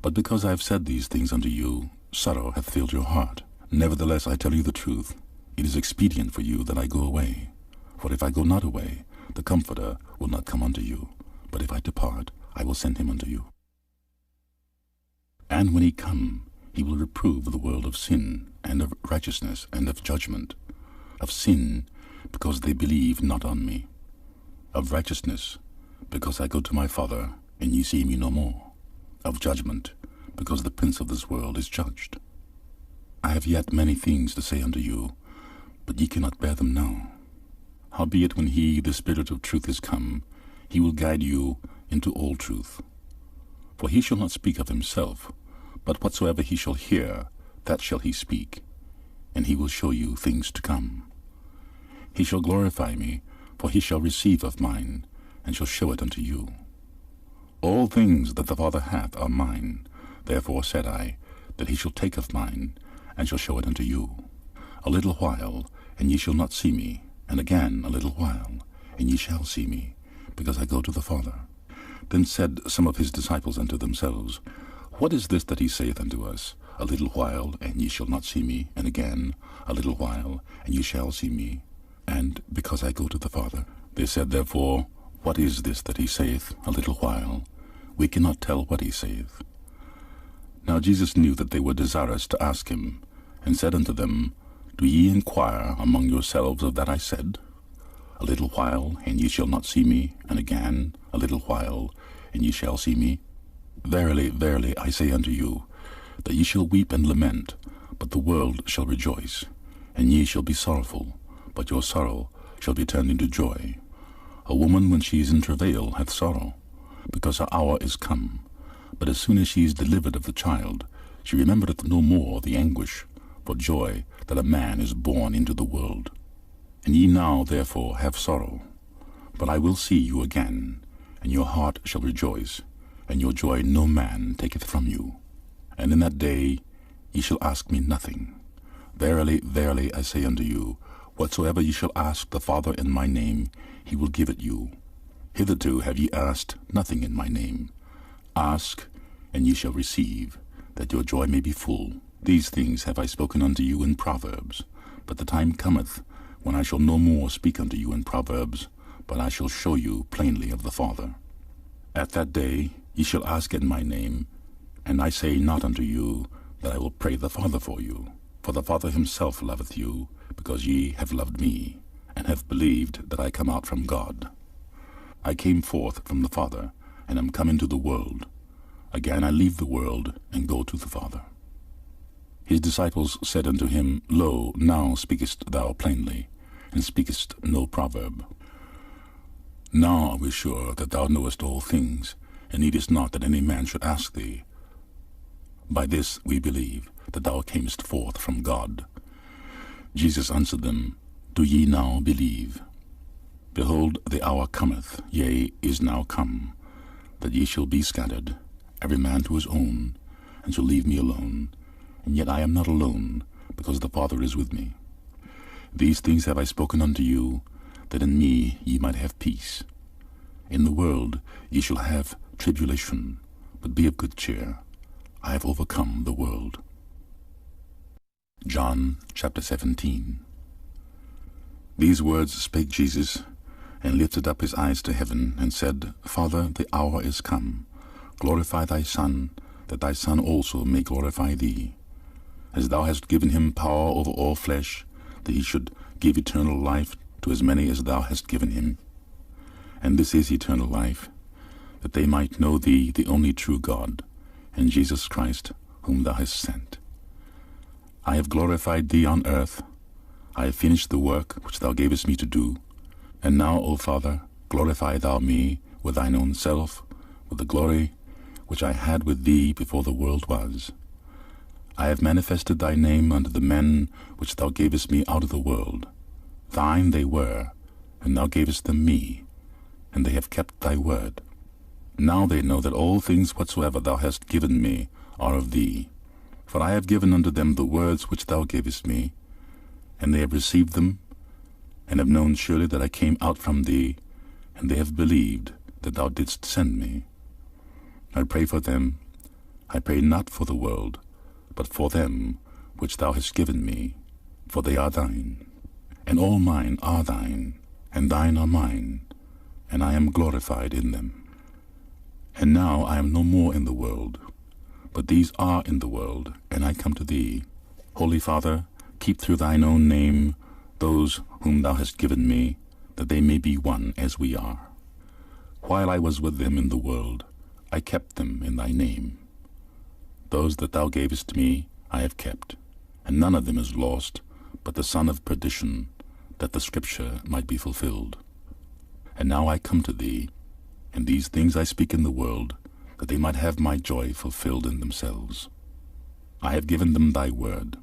But because I have said these things unto you, sorrow hath filled your heart. Nevertheless I tell you the truth, it is expedient for you that I go away. For if I go not away, the Comforter will not come unto you. But if I depart, I will send him unto you. And when he come, he will reprove the world of sin, and of righteousness, and of judgment. Of sin, because they believe not on me. Of righteousness, because I go to my Father, and ye see me no more. Of judgment, because the prince of this world is judged. I have yet many things to say unto you, but ye cannot bear them now. Howbeit when he, the Spirit of truth, is come, he will guide you into all truth. For he shall not speak of himself, but whatsoever he shall hear, that shall he speak, and he will show you things to come. He shall glorify me, for he shall receive of mine, and shall show it unto you. All things that the Father hath are mine. Therefore said I, that he shall take of mine, and shall show it unto you. A little while, and ye shall not see me, and again a little while, and ye shall see me, because I go to the Father. Then said some of his disciples unto themselves, What is this that he saith unto us? A little while, and ye shall not see me, and again a little while, and ye shall see me, and because I go to the Father. They said therefore, What is this that he saith, a little while? We cannot tell what he saith. Now Jesus knew that they were desirous to ask him, and said unto them, Do ye inquire among yourselves of that I said? A little while, and ye shall not see me, and again a little while, and ye shall see me. Verily, verily, I say unto you, that ye shall weep and lament, but the world shall rejoice. And ye shall be sorrowful, but your sorrow shall be turned into joy. A woman when she is in travail hath sorrow, because her hour is come. But as soon as she is delivered of the child, she remembereth no more the anguish for joy that a man is born into the world. And ye now therefore have sorrow, but I will see you again, and your heart shall rejoice, and your joy no man taketh from you. And in that day ye shall ask me nothing. Verily, verily, I say unto you, whatsoever ye shall ask the Father in my name, he will give it you. Hitherto have ye asked nothing in my name. Ask, and ye shall receive, that your joy may be full. These things have I spoken unto you in Proverbs. But the time cometh, when I shall no more speak unto you in Proverbs, but I shall show you plainly of the Father. At that day ye shall ask in my name, and I say not unto you that I will pray the Father for you. For the Father himself loveth you, because ye have loved me, and have believed that I come out from God. I came forth from the Father, and am come into the world. Again I leave the world, and go to the Father. His disciples said unto him, Lo, now speakest thou plainly, and speakest no proverb. Now are we sure that thou knowest all things, and needest not that any man should ask thee. By this we believe that thou camest forth from God. Jesus answered them, Do ye now believe? Behold, the hour cometh, yea, is now come, that ye shall be scattered, every man to his own, and shall leave me alone. And yet I am not alone, because the Father is with me. These things have I spoken unto you, that in me ye might have peace. In the world ye shall have tribulation, but be of good cheer. I have overcome the world. John chapter 17. These words spake Jesus, and lifted up his eyes to heaven, and said, Father, the hour is come. Glorify thy Son, that thy Son also may glorify thee. As thou hast given him power over all flesh, that he should give eternal life to as many as thou hast given him. And this is eternal life, that they might know thee, the only true God, and Jesus Christ, whom thou hast sent. I have glorified thee on earth. I have finished the work which thou gavest me to do. And now, O Father, glorify thou me with thine own self, with the glory which I had with thee before the world was. I have manifested thy name unto the men which thou gavest me out of the world. Thine they were, and thou gavest them me, and they have kept thy word. Now they know that all things whatsoever thou hast given me are of thee. For I have given unto them the words which thou gavest me, and they have received them, and have known surely that I came out from thee, and they have believed that thou didst send me. I pray for them. I pray not for the world, but for them which thou hast given me, for they are thine. And all mine are thine, and thine are mine, and I am glorified in them. And now I am no more in the world, but these are in the world, and I come to thee. Holy Father, keep through thine own name those whom thou hast given me, that they may be one as we are. While I was with them in the world, I kept them in thy name. Those that thou gavest me I have kept, and none of them is lost, but the son of perdition, that the scripture might be fulfilled. And now I come to thee, and these things I speak in the world, that they might have my joy fulfilled in themselves. I have given them thy word,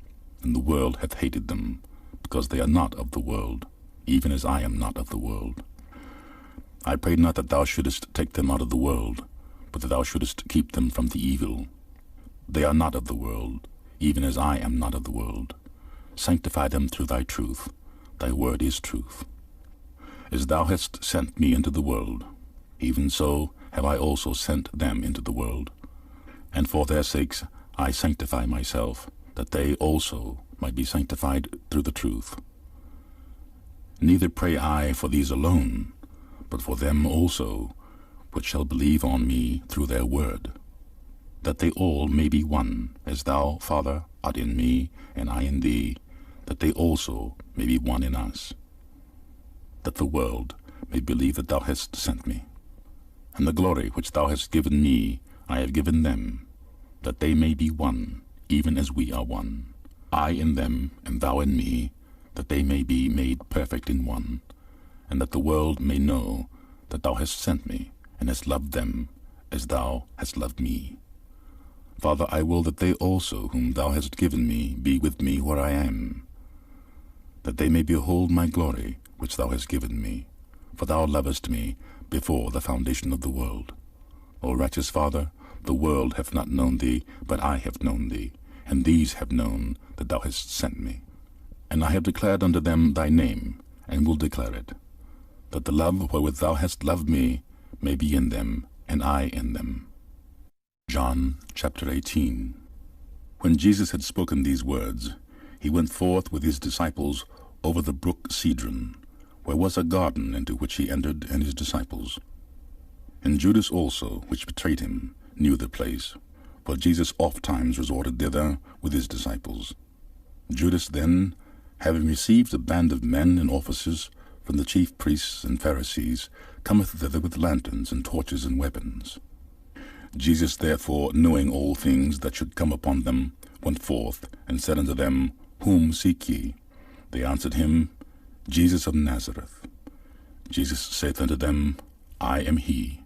and the world hath hated them, because they are not of the world, even as I am not of the world. I prayed not that thou shouldest take them out of the world, but that thou shouldest keep them from the evil. They are not of the world, even as I am not of the world. Sanctify them through thy truth. Thy word is truth. As thou hast sent me into the world, even so have I also sent them into the world. And for their sakes I sanctify myself, that they also might be sanctified through the truth. Neither pray I for these alone, but for them also which shall believe on me through their word, that they all may be one, as thou, Father, art in me, and I in thee, that they also may be one in us, that the world may believe that thou hast sent me. And the glory which thou hast given me I have given them, that they may be one, even as we are one, I in them, and thou in me, that they may be made perfect in one, and that the world may know that thou hast sent me, and hast loved them as thou hast loved me. Father, I will that they also whom thou hast given me be with me where I am, that they may behold my glory which thou hast given me, for thou lovest me before the foundation of the world. O righteous Father, the world hath not known thee, but I have known thee, and these have known that thou hast sent me. And I have declared unto them thy name, and will declare it, that the love wherewith thou hast loved me may be in them, and I in them. John chapter 18. When Jesus had spoken these words, he went forth with his disciples over the brook Cedron, where was a garden, into which he entered and his disciples. And Judas also, which betrayed him, knew the place, for Jesus ofttimes resorted thither with his disciples. Judas then, having received a band of men and officers from the chief priests and Pharisees, cometh thither with lanterns and torches and weapons. Jesus therefore, knowing all things that should come upon them, went forth, and said unto them, Whom seek ye? They answered him, Jesus of Nazareth. Jesus saith unto them, I am he.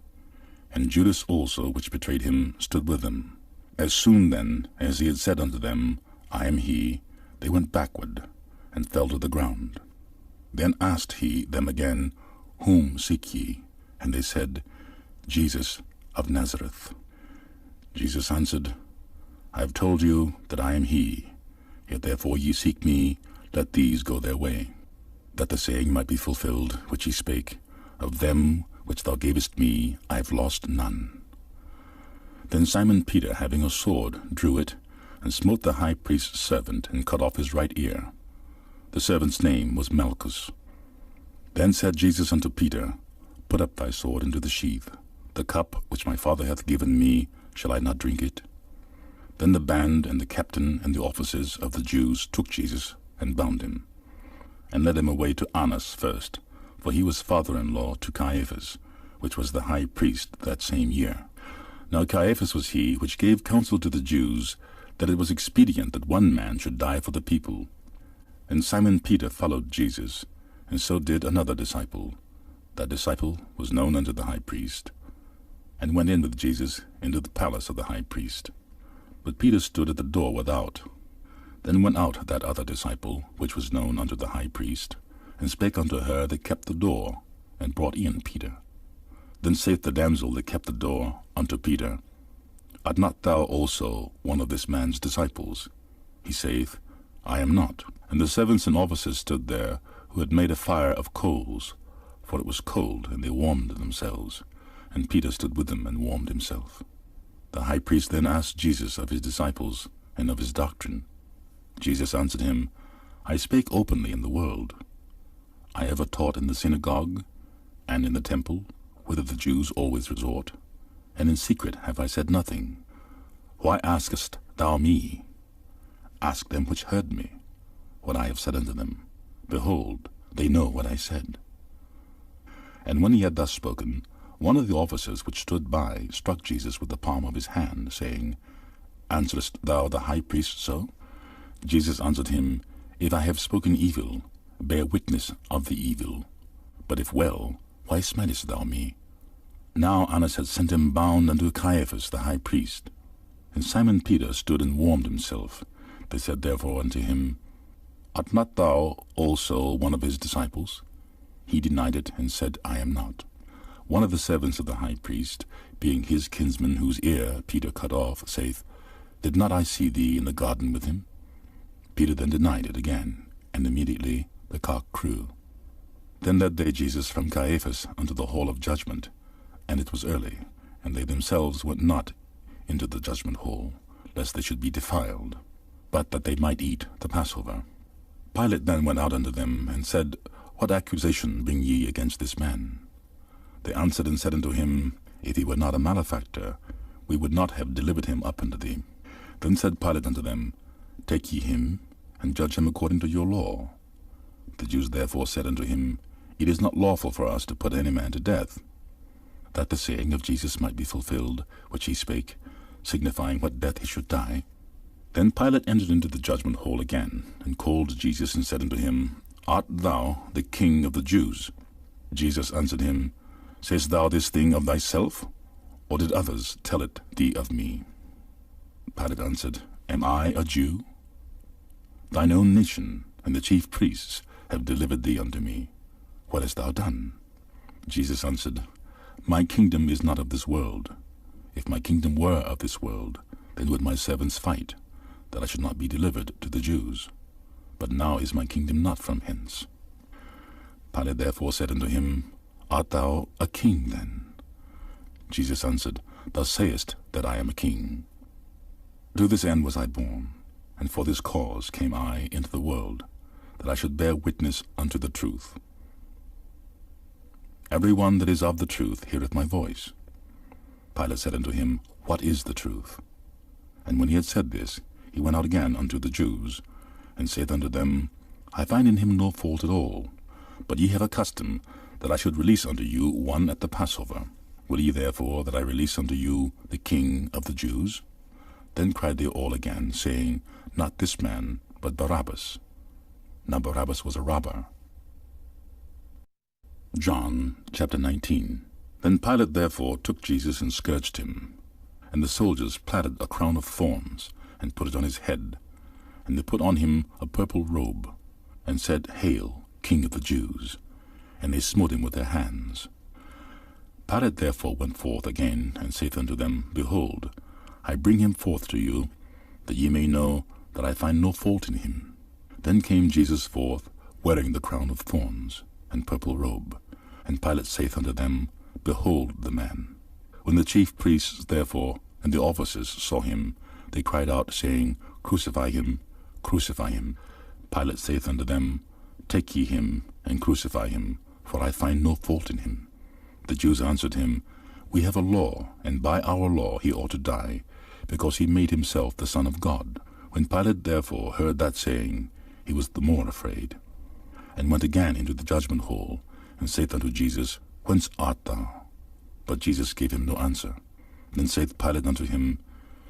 And Judas also, which betrayed him, stood with them. As soon then as he had said unto them, I am he, they went backward, and fell to the ground. Then asked he them again, Whom seek ye? And they said, Jesus of Nazareth. Jesus answered, I have told you that I am he. If therefore ye seek me, let these go their way, that the saying might be fulfilled which he spake, Of them which thou gavest me, I have lost none. Then Simon Peter, having a sword, drew it, and smote the high priest's servant, and cut off his right ear. The servant's name was Malchus. Then said Jesus unto Peter, Put up thy sword into the sheath. The cup which my Father hath given me, shall I not drink it? Then the band and the captain and the officers of the Jews took Jesus, and bound him, and led him away to Annas first, for he was father-in-law to Caiaphas, which was the high priest that same year. Now Caiaphas was he which gave counsel to the Jews, that it was expedient that one man should die for the people. And Simon Peter followed Jesus, and so did another disciple. That disciple was known unto the high priest, and went in with Jesus into the palace of the high priest. But Peter stood at the door without. Then went out that other disciple, which was known unto the high priest, and spake unto her that kept the door, and brought in Peter. Then saith the damsel that kept the door unto Peter, Art not thou also one of this man's disciples? He saith, I am not. And the servants and officers stood there, who had made a fire of coals, for it was cold, and they warmed themselves. And Peter stood with them, and warmed himself. The high priest then asked Jesus of his disciples, and of his doctrine. Jesus answered him, I spake openly in the world. I ever taught in the synagogue, and in the temple, whither the Jews always resort, and in secret have I said nothing. Why askest thou me? Ask them which heard me, what I have said unto them. Behold, they know what I said. And when he had thus spoken, one of the officers which stood by struck Jesus with the palm of his hand, saying, Answerest thou the high priest so? Jesus answered him, If I have spoken evil, bear witness of the evil. But if well, why smitest thou me? Now Annas had sent him bound unto Caiaphas the high priest. And Simon Peter stood and warmed himself. They said therefore unto him, Art not thou also one of his disciples? He denied it, and said, I am not. One of the servants of the high priest, being his kinsman whose ear Peter cut off, saith, Did not I see thee in the garden with him? Peter then denied it again, and immediately the cock crew. Then led they Jesus from Caiaphas unto the hall of judgment, and it was early, and they themselves went not into the judgment hall, lest they should be defiled, but that they might eat the Passover. Pilate then went out unto them, and said, What accusation bring ye against this man? They answered and said unto him, If he were not a malefactor, we would not have delivered him up unto thee. Then said Pilate unto them, Take ye him, and judge him according to your law. The Jews therefore said unto him, It is not lawful for us to put any man to death, that the saying of Jesus might be fulfilled, which he spake, signifying what death he should die. Then Pilate entered into the judgment hall again, and called Jesus, and said unto him, Art thou the King of the Jews? Jesus answered him, Sayest thou this thing of thyself, or did others tell it thee of me? Pilate answered, Am I a Jew? Thine own nation and the chief priests have delivered thee unto me. What hast thou done? Jesus answered, My kingdom is not of this world. If my kingdom were of this world, then would my servants fight, that I should not be delivered to the Jews. But now is my kingdom not from hence. Pilate therefore said unto him, Art thou a king then? Jesus answered, Thou sayest that I am a king. To this end was I born, and for this cause came I into the world, that I should bear witness unto the truth. Every one that is of the truth heareth my voice. Pilate said unto him, What is the truth? And when he had said this, he went out again unto the Jews, and saith unto them, I find in him no fault at all. But ye have a custom that I should release unto you one at the Passover. Will ye therefore that I release unto you the King of the Jews? Then cried they all again, saying, Not this man, but Barabbas. Now Barabbas was a robber. John chapter 19. Then Pilate therefore took Jesus and scourged him. And the soldiers platted a crown of thorns, and put it on his head. And they put on him a purple robe, and said, Hail, King of the Jews! And they smote him with their hands. Pilate therefore went forth again, and saith unto them, Behold, I bring him forth to you, that ye may know that I find no fault in him. Then came Jesus forth, wearing the crown of thorns, and purple robe. And Pilate saith unto them, Behold the man. When the chief priests therefore and the officers saw him, they cried out, saying, Crucify him, crucify him. Pilate saith unto them, Take ye him, and crucify him, for I find no fault in him. The Jews answered him, We have a law, and by our law he ought to die, because he made himself the Son of God. When Pilate therefore heard that saying, he was the more afraid, and went again into the judgment hall, and saith unto Jesus, Whence art thou? But Jesus gave him no answer. Then saith Pilate unto him,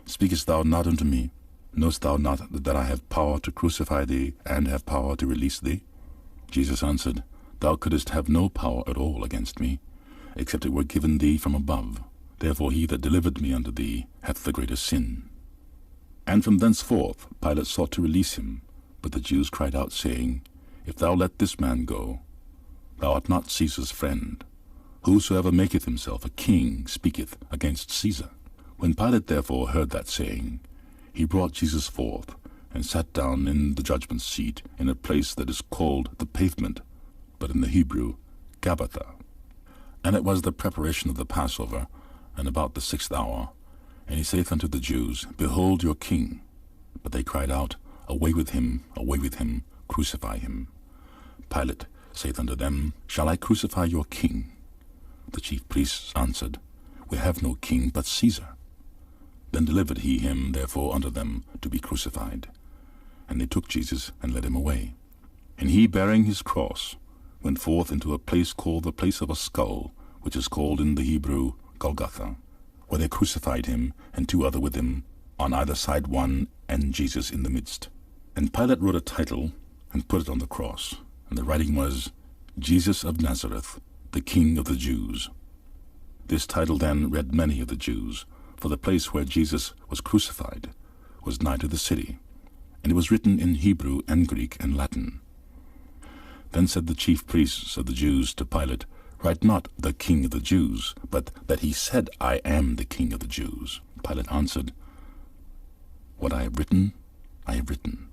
Speakest thou not unto me? Knowest thou not that I have power to crucify thee, and have power to release thee? Jesus answered, Thou couldst have no power at all against me, except it were given thee from above. Therefore he that delivered me unto thee hath the greater sin. And from thenceforth Pilate sought to release him, but the Jews cried out, saying, If thou let this man go, thou art not Caesar's friend. Whosoever maketh himself a king speaketh against Caesar. When Pilate therefore heard that saying, he brought Jesus forth, and sat down in the judgment seat in a place that is called the Pavement, but in the Hebrew, Gabbatha. And it was the preparation of the Passover, and about the 6th hour. And he saith unto the Jews, Behold your king. But they cried out, Away with him, crucify him. Pilate saith unto them, Shall I crucify your king? The chief priests answered, We have no king but Caesar. Then delivered he him therefore unto them to be crucified. And they took Jesus, and led him away. And he, bearing his cross, went forth into a place called the place of a skull, which is called in the Hebrew Golgotha, where they crucified him, and 2 other with him, on either side one, and Jesus in the midst. And Pilate wrote a title, and put it on the cross, and the writing was, Jesus of Nazareth, the King of the Jews. This title then read many of the Jews, for the place where Jesus was crucified was nigh to the city, and it was written in Hebrew and Greek and Latin. Then said the chief priests of the Jews to Pilate, Write not the King of the Jews, but that he said, I am the King of the Jews. Pilate answered, What I have written, I have written.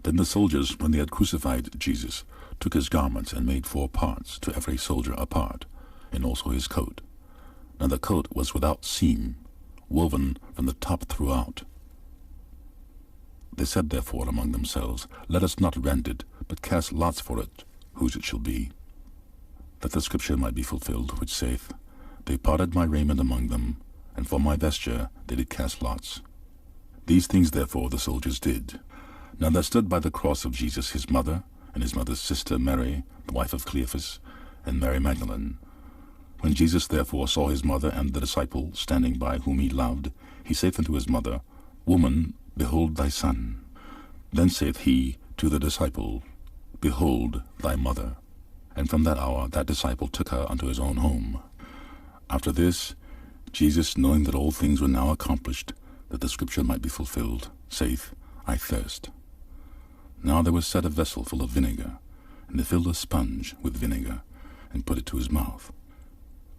Then the soldiers, when they had crucified Jesus, took his garments and made 4 parts, to every soldier a part, and also his coat. Now the coat was without seam, woven from the top throughout. They said therefore among themselves, Let us not rend it, but cast lots for it, whose it shall be. That the scripture might be fulfilled, which saith, They parted my raiment among them, and for my vesture they did cast lots. These things therefore the soldiers did. Now there stood by the cross of Jesus his mother, and his mother's sister Mary, the wife of Cleophas, and Mary Magdalene. When Jesus therefore saw his mother and the disciple standing by whom he loved, he saith unto his mother, Woman, behold thy son. Then saith he to the disciple, Behold thy mother. And from that hour that disciple took her unto his own home. After this, Jesus, knowing that all things were now accomplished, that the scripture might be fulfilled, saith, I thirst. Now there was set a vessel full of vinegar, and they filled a sponge with vinegar, and put it to his mouth.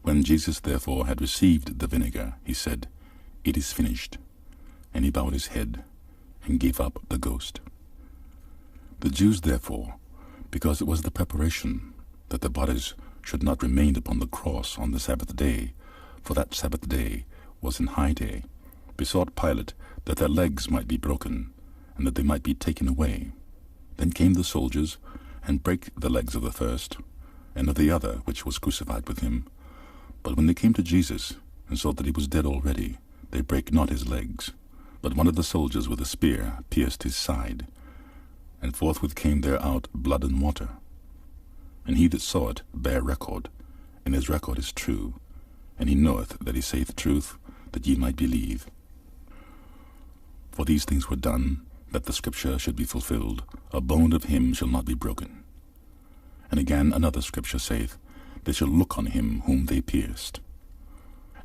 When Jesus therefore had received the vinegar, he said, It is finished. And he bowed his head, and gave up the ghost. The Jews therefore, because it was the preparation that the bodies should not remain upon the cross on the Sabbath day, for that Sabbath day was an high day, besought Pilate that their legs might be broken, and that they might be taken away. Then came the soldiers, and brake the legs of the first, and of the other which was crucified with him. But when they came to Jesus, and saw that he was dead already, they brake not his legs. But one of the soldiers with a spear pierced his side, and forthwith came there out blood and water. And he that saw it bare record, and his record is true, and he knoweth that he saith truth, that ye might believe. For these things were done, that the scripture should be fulfilled, A bone of him shall not be broken. And again another scripture saith, They shall look on him whom they pierced.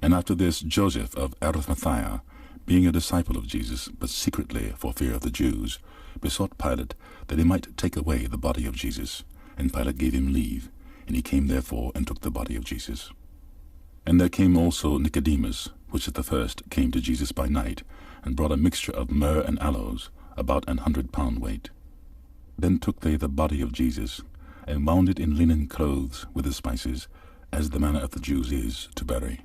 And after this Joseph of Arimathea, being a disciple of Jesus, but secretly for fear of the Jews, besought Pilate that he might take away the body of Jesus. And Pilate gave him leave, and he came therefore and took the body of Jesus. And there came also Nicodemus, which at the first came to Jesus by night, and brought a mixture of myrrh and aloes, about 100 pound weight. Then took they the body of Jesus, and wound it in linen clothes with the spices, as the manner of the Jews is to bury.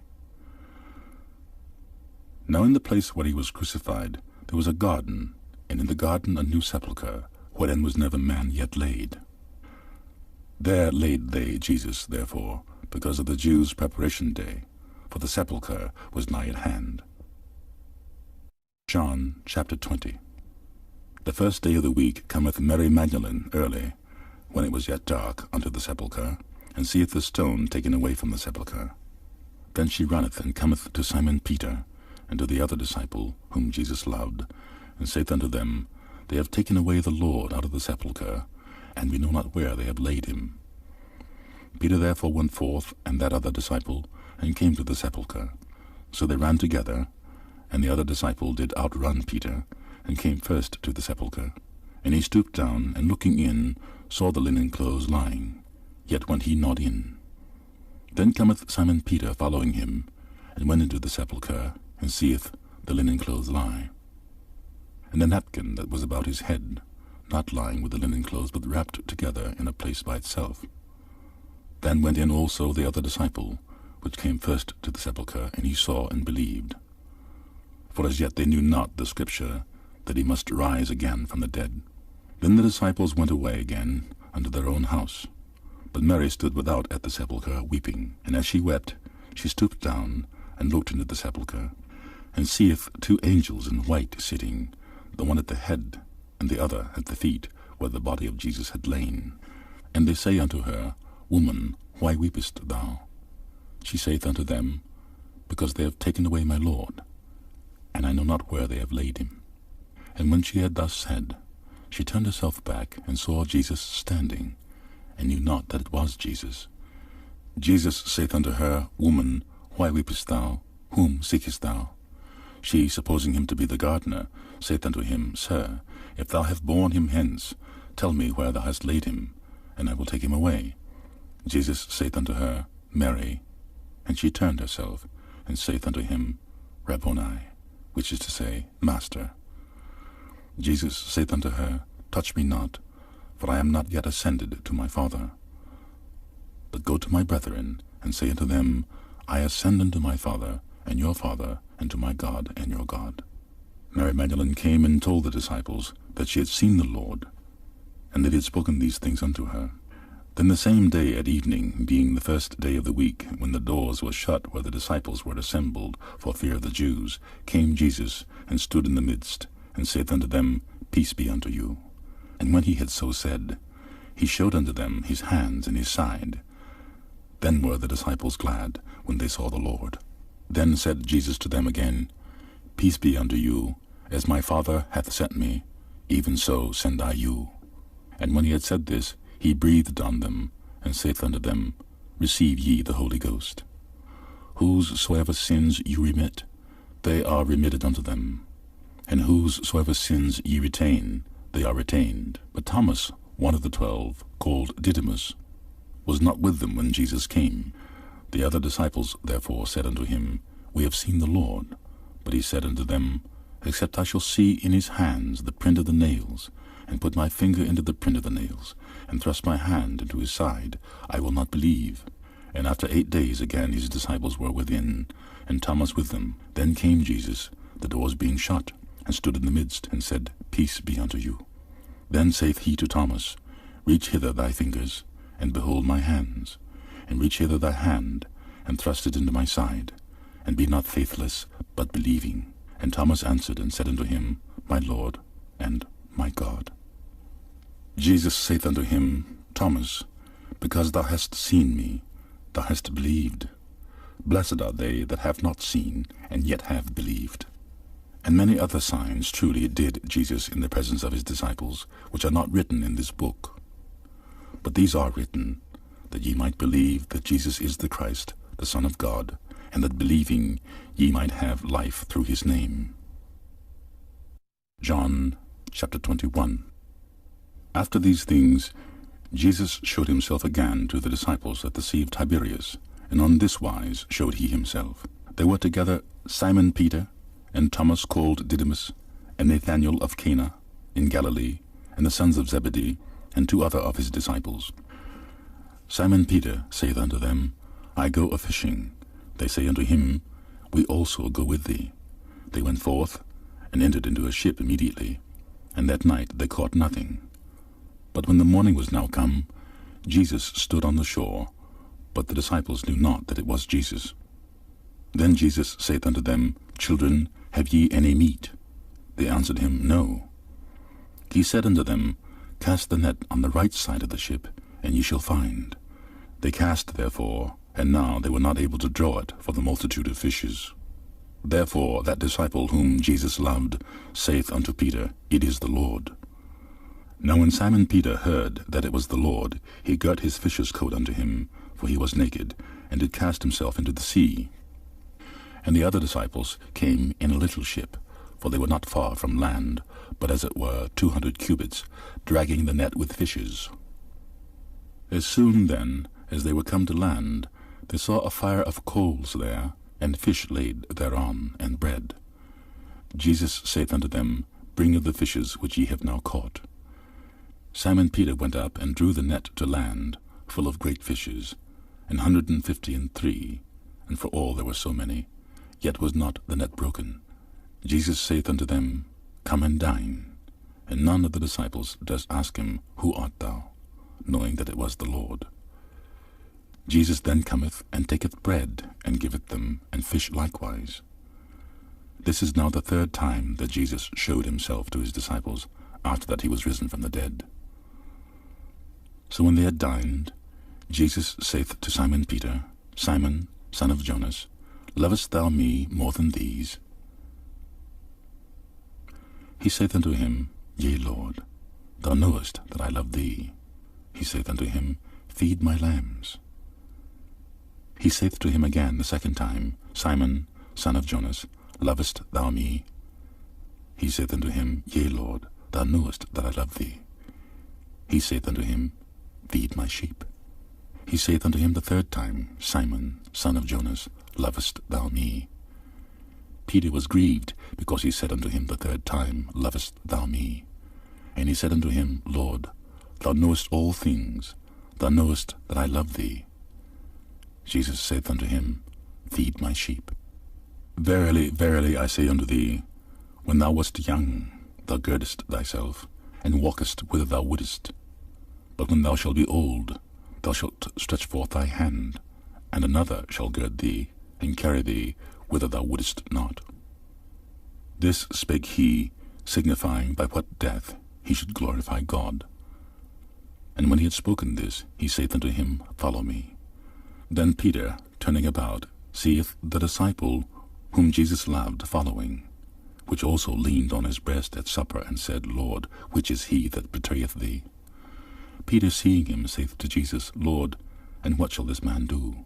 Now in the place where he was crucified there was a garden, and in the garden a new sepulchre, wherein was never man yet laid. There laid they Jesus, therefore, because of the Jews' preparation day, for the sepulchre was nigh at hand. John chapter 20. The first day of the week cometh Mary Magdalene early, when it was yet dark, unto the sepulchre, and seeth the stone taken away from the sepulchre. Then she runneth, and cometh to Simon Peter, and to the other disciple, whom Jesus loved, and saith unto them, They have taken away the Lord out of the sepulchre, and we know not where they have laid him. Peter therefore went forth, and that other disciple, and came to the sepulchre. So they ran together, and the other disciple did outrun Peter, and came first to the sepulchre. And he stooped down, and looking in, saw the linen clothes lying, yet went he not in. Then cometh Simon Peter following him, and went into the sepulchre, and seeth the linen clothes lie, and the napkin that was about his head, not lying with the linen clothes, but wrapped together in a place by itself. Then went in also the other disciple, which came first to the sepulchre, and he saw and believed. For as yet they knew not the scripture, that he must rise again from the dead. Then the disciples went away again unto their own house. But Mary stood without at the sepulchre, weeping. And as she wept, she stooped down, and looked into the sepulchre, and seeth two angels in white sitting, the one at the head, and the other at the feet, where the body of Jesus had lain. And they say unto her, Woman, why weepest thou? She saith unto them, Because they have taken away my Lord, and I know not where they have laid him. And when she had thus said, she turned herself back, and saw Jesus standing, and knew not that it was Jesus. Jesus saith unto her, Woman, why weepest thou? Whom seekest thou? She, supposing him to be the gardener, saith unto him, Sir, if thou have borne him hence, tell me where thou hast laid him, and I will take him away. Jesus saith unto her, Mary. And she turned herself, and saith unto him, Rabboni, which is to say, Master. Jesus saith unto her, Touch me not, for I am not yet ascended to my Father. But go to my brethren, and say unto them, I ascend unto my Father, and your Father, and to my God, and your God. Mary Magdalene came and told the disciples that she had seen the Lord, and that he had spoken these things unto her. Then the same day at evening, being the first day of the week, when the doors were shut where the disciples were assembled for fear of the Jews, came Jesus, and stood in the midst, and saith unto them, Peace be unto you. And when he had so said, he showed unto them his hands and his side. Then were the disciples glad when they saw the Lord. Then said Jesus to them again, Peace be unto you, as my Father hath sent me, even so send I you. And when he had said this, he breathed on them, and saith unto them, Receive ye the Holy Ghost. Whosesoever sins you remit, they are remitted unto them. And whosesoever sins ye retain, they are retained. But Thomas, one of the 12, called Didymus, was not with them when Jesus came. The other disciples therefore said unto him, We have seen the Lord. But he said unto them, Except I shall see in his hands the print of the nails, and put my finger into the print of the nails, and thrust my hand into his side, I will not believe. And after 8 days again his disciples were within, and Thomas with them. Then came Jesus, the doors being shut, and stood in the midst, and said, Peace be unto you. Then saith he to Thomas, Reach hither thy fingers, and behold my hands, and reach hither thy hand, and thrust it into my side, and be not faithless, but believing. And Thomas answered and said unto him, My Lord, and my God. Jesus saith unto him, Thomas, because thou hast seen me, thou hast believed. Blessed are they that have not seen, and yet have believed. And many other signs truly did Jesus in the presence of his disciples, which are not written in this book. But these are written, that ye might believe that Jesus is the Christ, the Son of God, and that believing ye might have life through his name. John chapter 21. After these things, Jesus showed himself again to the disciples at the Sea of Tiberias, and on this wise showed he himself. There were together Simon Peter, and Thomas called Didymus, and Nathanael of Cana in Galilee, and the sons of Zebedee, and 2 other of his disciples. Simon Peter saith unto them, I go a-fishing. They say unto him, We also go with thee. They went forth, and entered into a ship immediately, and that night they caught nothing. But when the morning was now come, Jesus stood on the shore, but the disciples knew not that it was Jesus. Then Jesus saith unto them, Children, have ye any meat? They answered him, No. He said unto them, Cast the net on the right side of the ship, and ye shall find. They cast therefore, and now they were not able to draw it for the multitude of fishes. Therefore that disciple whom Jesus loved saith unto Peter, It is the Lord. Now when Simon Peter heard that it was the Lord, he girt his fisher's coat unto him, for he was naked, and did cast himself into the sea. And the other disciples came in a little ship, for they were not far from land, but as it were 200 cubits, dragging the net with fishes. As soon then as they were come to land, they saw a fire of coals there, and fish laid thereon, and bread. Jesus saith unto them, Bring of the fishes which ye have now caught. Simon Peter went up and drew the net to land, full of great fishes, 153, and for all there were so many, yet was not the net broken. Jesus saith unto them, Come and dine. And none of the disciples durst ask him, Who art thou? Knowing that it was the Lord. Jesus then cometh, and taketh bread, and giveth them, and fish likewise. This is now the 3rd time that Jesus showed himself to his disciples, after that he was risen from the dead. So when they had dined, Jesus saith to Simon Peter, Simon, son of Jonas, lovest thou me more than these? He saith unto him, Yea, Lord, thou knowest that I love thee. He saith unto him, Feed my lambs. He saith to him again the 2nd time, Simon, son of Jonas, lovest thou me? He saith unto him, Yea, Lord, thou knowest that I love thee. He saith unto him, Feed my sheep. He saith unto him the 3rd time, Simon, son of Jonas, lovest thou me? Peter was grieved, because he said unto him the 3rd time, Lovest thou me? And he said unto him, Lord, thou knowest all things, thou knowest that I love thee. Jesus saith unto him, Feed my sheep. Verily, verily, I say unto thee, when thou wast young, thou girdest thyself, and walkest whither thou wouldest. But when thou shalt be old, thou shalt stretch forth thy hand, and another shall gird thee, and carry thee whither thou wouldest not. This spake he, signifying by what death he should glorify God. And when he had spoken this, he saith unto him, Follow me. Then Peter, turning about, seeth the disciple whom Jesus loved following, which also leaned on his breast at supper, and said, Lord, which is he that betrayeth thee? Peter, seeing him, saith to Jesus, Lord, and what shall this man do?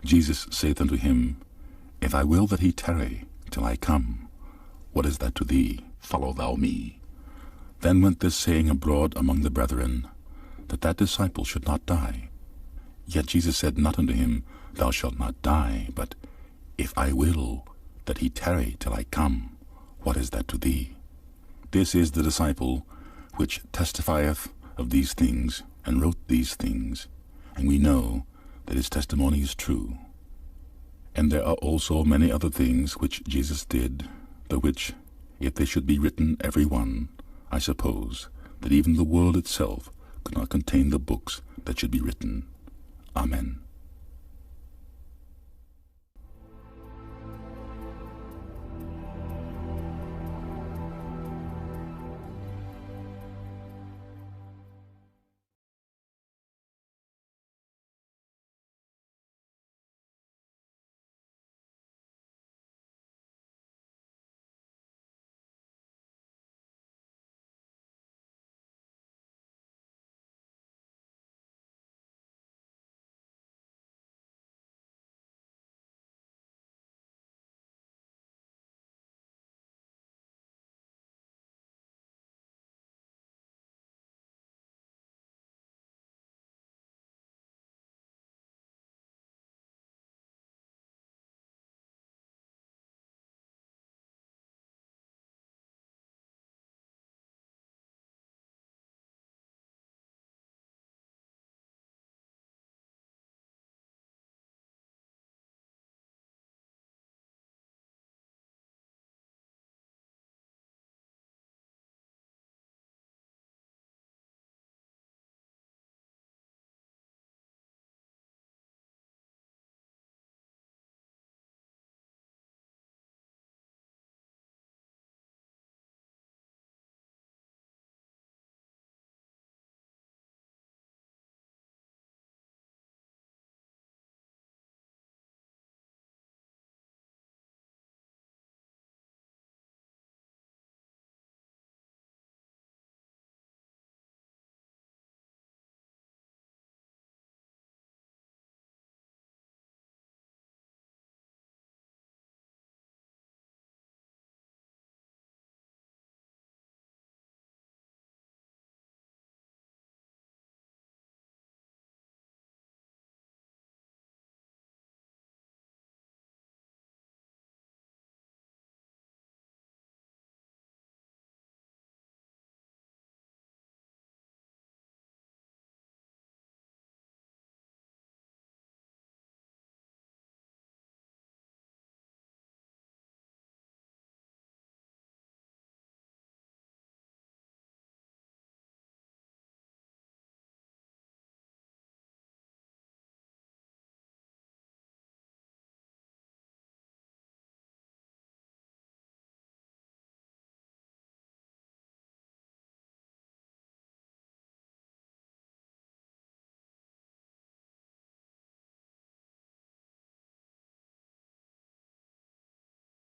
Jesus saith unto him, If I will that he tarry till I come, what is that to thee? Follow thou me. Then went this saying abroad among the brethren, that that disciple should not die. Yet Jesus said not unto him, Thou shalt not die, but, If I will that he tarry till I come, what is that to thee? This is the disciple which testifieth of these things, and wrote these things, and we know that his testimony is true. And there are also many other things which Jesus did, the which, if they should be written every one, I suppose that even the world itself could not contain the books that should be written. Amen.